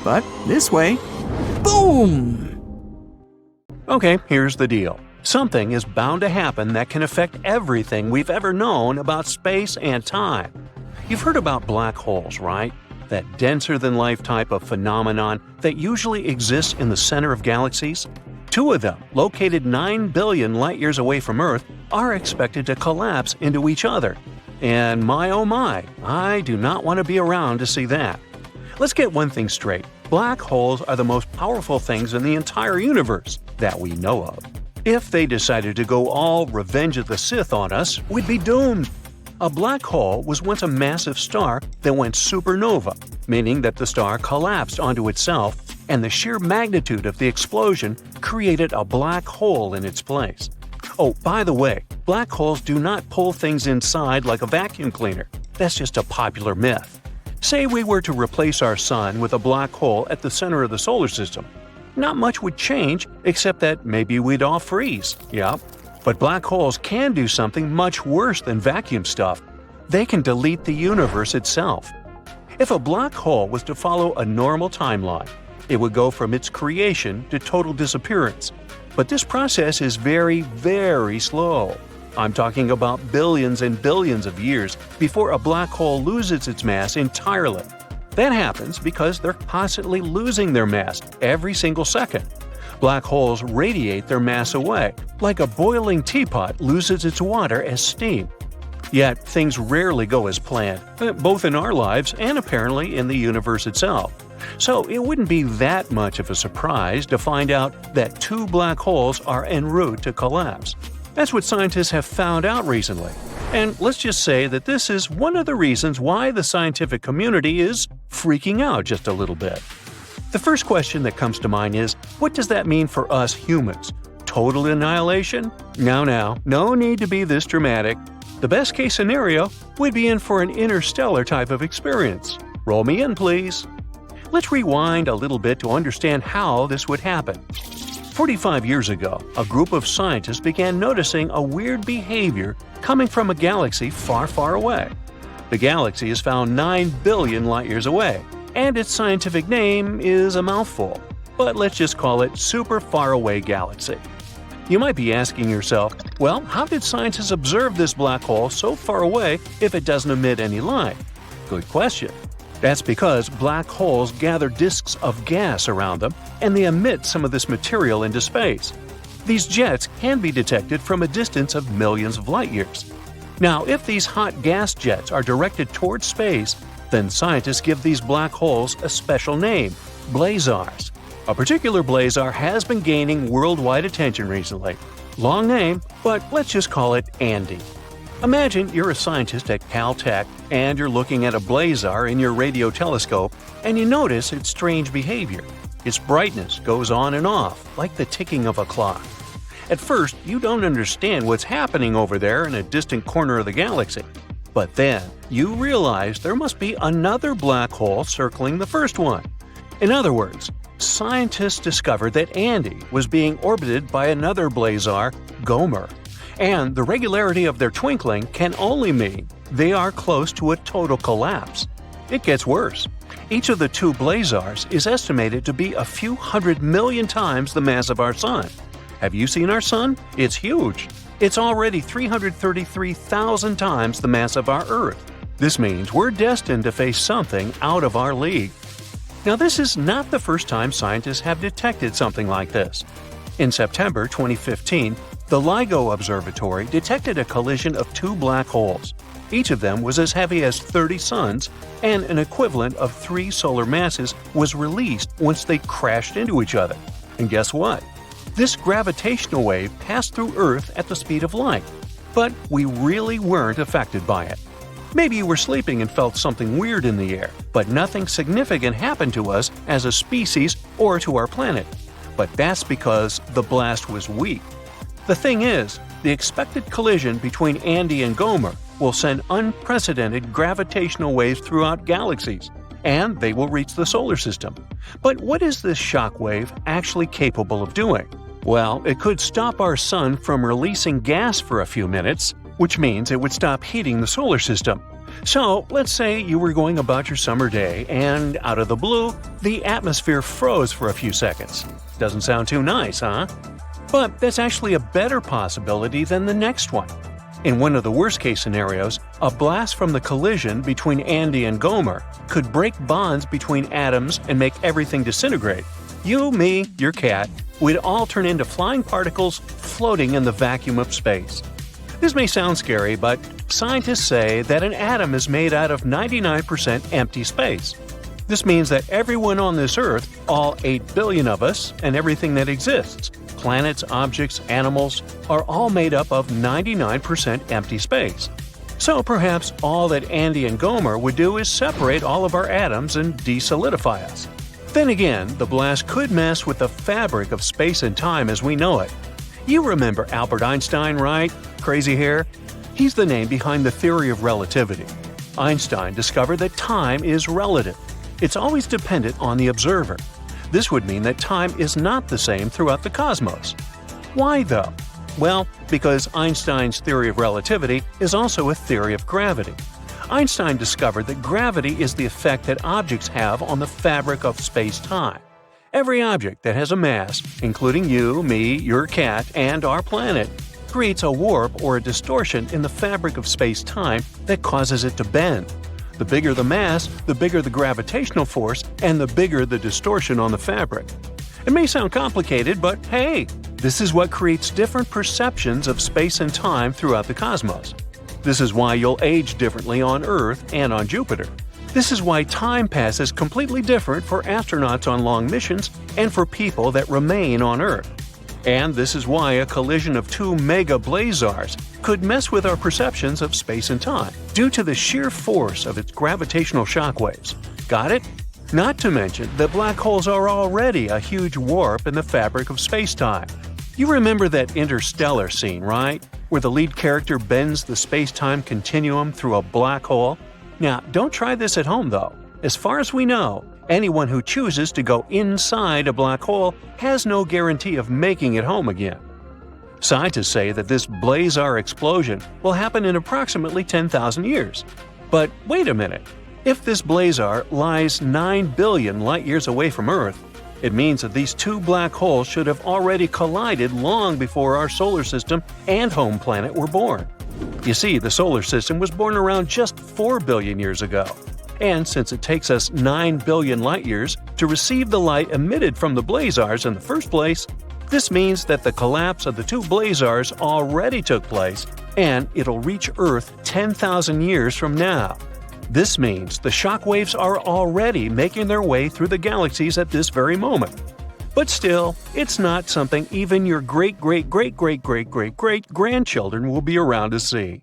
But this way, boom! Okay, here's the deal. Something is bound to happen that can affect everything we've ever known about space and time. You've heard about black holes, right? That denser-than-life type of phenomenon that usually exists in the center of galaxies. 2 of them, located 9 billion light-years away from Earth, are expected to collapse into each other. And my oh my, I do not want to be around to see that. Let's get one thing straight. Black holes are the most powerful things in the entire universe that we know of. If they decided to go all Revenge of the Sith on us, we'd be doomed. A black hole was once a massive star that went supernova, meaning that the star collapsed onto itself, and the sheer magnitude of the explosion created a black hole in its place. Oh, by the way, black holes do not pull things inside like a vacuum cleaner. That's just a popular myth. Say we were to replace our Sun with a black hole at the center of the solar system. Not much would change, except that maybe we'd all freeze. Yup. But black holes can do something much worse than vacuum stuff. They can delete the universe itself. If a black hole was to follow a normal timeline, it would go from its creation to total disappearance. But this process is very, very slow. I'm talking about billions and billions of years before a black hole loses its mass entirely. That happens because they're constantly losing their mass every single second. Black holes radiate their mass away, like a boiling teapot loses its water as steam. Yet, things rarely go as planned, both in our lives and apparently in the universe itself. So it wouldn't be that much of a surprise to find out that 2 black holes are en route to collapse. That's what scientists have found out recently. And let's just say that this is one of the reasons why the scientific community is freaking out just a little bit. The first question that comes to mind is, what does that mean for us humans? Total annihilation? No need to be this dramatic. The best case scenario, we'd be in for an interstellar type of experience. Roll me in, please. Let's rewind a little bit to understand how this would happen. 45 years ago, a group of scientists began noticing a weird behavior coming from a galaxy far, far away. The galaxy is found 9 billion light-years away, and its scientific name is a mouthful, but let's just call it Super Far Away Galaxy. You might be asking yourself, well, how did scientists observe this black hole so far away if it doesn't emit any light? Good question. That's because black holes gather disks of gas around them, and they emit some of this material into space. These jets can be detected from a distance of millions of light-years. Now, if these hot gas jets are directed towards space, then scientists give these black holes a special name – blazars. A particular blazar has been gaining worldwide attention recently. Long name, but let's just call it Andy. Imagine you're a scientist at Caltech and you're looking at a blazar in your radio telescope and you notice its strange behavior. Its brightness goes on and off, like the ticking of a clock. At first, you don't understand what's happening over there in a distant corner of the galaxy. But then, you realize there must be another black hole circling the first one. In other words, scientists discovered that Andy was being orbited by another blazar, Gomer. And the regularity of their twinkling can only mean they are close to a total collapse. It gets worse. Each of the two blazars is estimated to be a few 100 million times the mass of our Sun. Have you seen our Sun? It's huge. It's already 333,000 times the mass of our Earth. This means we're destined to face something out of our league. Now, this is not the first time scientists have detected something like this. In September 2015, the LIGO Observatory detected a collision of two black holes. Each of them was as heavy as 30 suns, and an equivalent of 3 solar masses was released once they crashed into each other. And guess what? This gravitational wave passed through Earth at the speed of light, but we really weren't affected by it. Maybe you were sleeping and felt something weird in the air, but nothing significant happened to us as a species or to our planet. But that's because the blast was weak. The thing is, the expected collision between Andy and Gomer will send unprecedented gravitational waves throughout galaxies, and they will reach the solar system. But what is this shock wave actually capable of doing? Well, it could stop our Sun from releasing gas for a few minutes, which means it would stop heating the solar system. So, let's say you were going about your summer day and, out of the blue, the atmosphere froze for a few seconds. Doesn't sound too nice, huh? But that's actually a better possibility than the next one. In one of the worst-case scenarios, a blast from the collision between Andy and Gomer could break bonds between atoms and make everything disintegrate. You, me, your cat, we'd all turn into flying particles floating in the vacuum of space. This may sound scary, but scientists say that an atom is made out of 99% empty space. This means that everyone on this Earth, all 8 billion of us, and everything that exists, planets, objects, animals, are all made up of 99% empty space. So perhaps all that Andy and Gomer would do is separate all of our atoms and desolidify us. Then again, the blast could mess with the fabric of space and time as we know it. You remember Albert Einstein, right? Crazy hair? He's the name behind the theory of relativity. Einstein discovered that time is relative. It's always dependent on the observer. This would mean that time is not the same throughout the cosmos. Why though? Well, because Einstein's theory of relativity is also a theory of gravity. Einstein discovered that gravity is the effect that objects have on the fabric of space-time. Every object that has a mass, including you, me, your cat, and our planet, creates a warp or a distortion in the fabric of space-time that causes it to bend. The bigger the mass, the bigger the gravitational force, and the bigger the distortion on the fabric. It may sound complicated, but hey, this is what creates different perceptions of space and time throughout the cosmos. This is why you'll age differently on Earth and on Jupiter. This is why time passes completely different for astronauts on long missions and for people that remain on Earth. And this is why a collision of two mega blazars could mess with our perceptions of space and time, due to the sheer force of its gravitational shockwaves. Got it? Not to mention that black holes are already a huge warp in the fabric of space-time. You remember that Interstellar scene, right? Where the lead character bends the space-time continuum through a black hole? Now, don't try this at home though. As far as we know, Anyone who chooses to go inside a black hole has no guarantee of making it home again. Scientists say that this blazar explosion will happen in approximately 10,000 years. But wait a minute. If this blazar lies 9 billion light-years away from Earth, it means that these two black holes should have already collided long before our solar system and home planet were born. You see, the solar system was born around just 4 billion years ago. And since it takes us 9 billion light-years to receive the light emitted from the blazars in the first place, this means that the collapse of the two blazars already took place, and it'll reach Earth 10,000 years from now. This means the shock waves are already making their way through the galaxies at this very moment. But still, it's not something even your great-great-great-great-great-great-great-grandchildren will be around to see.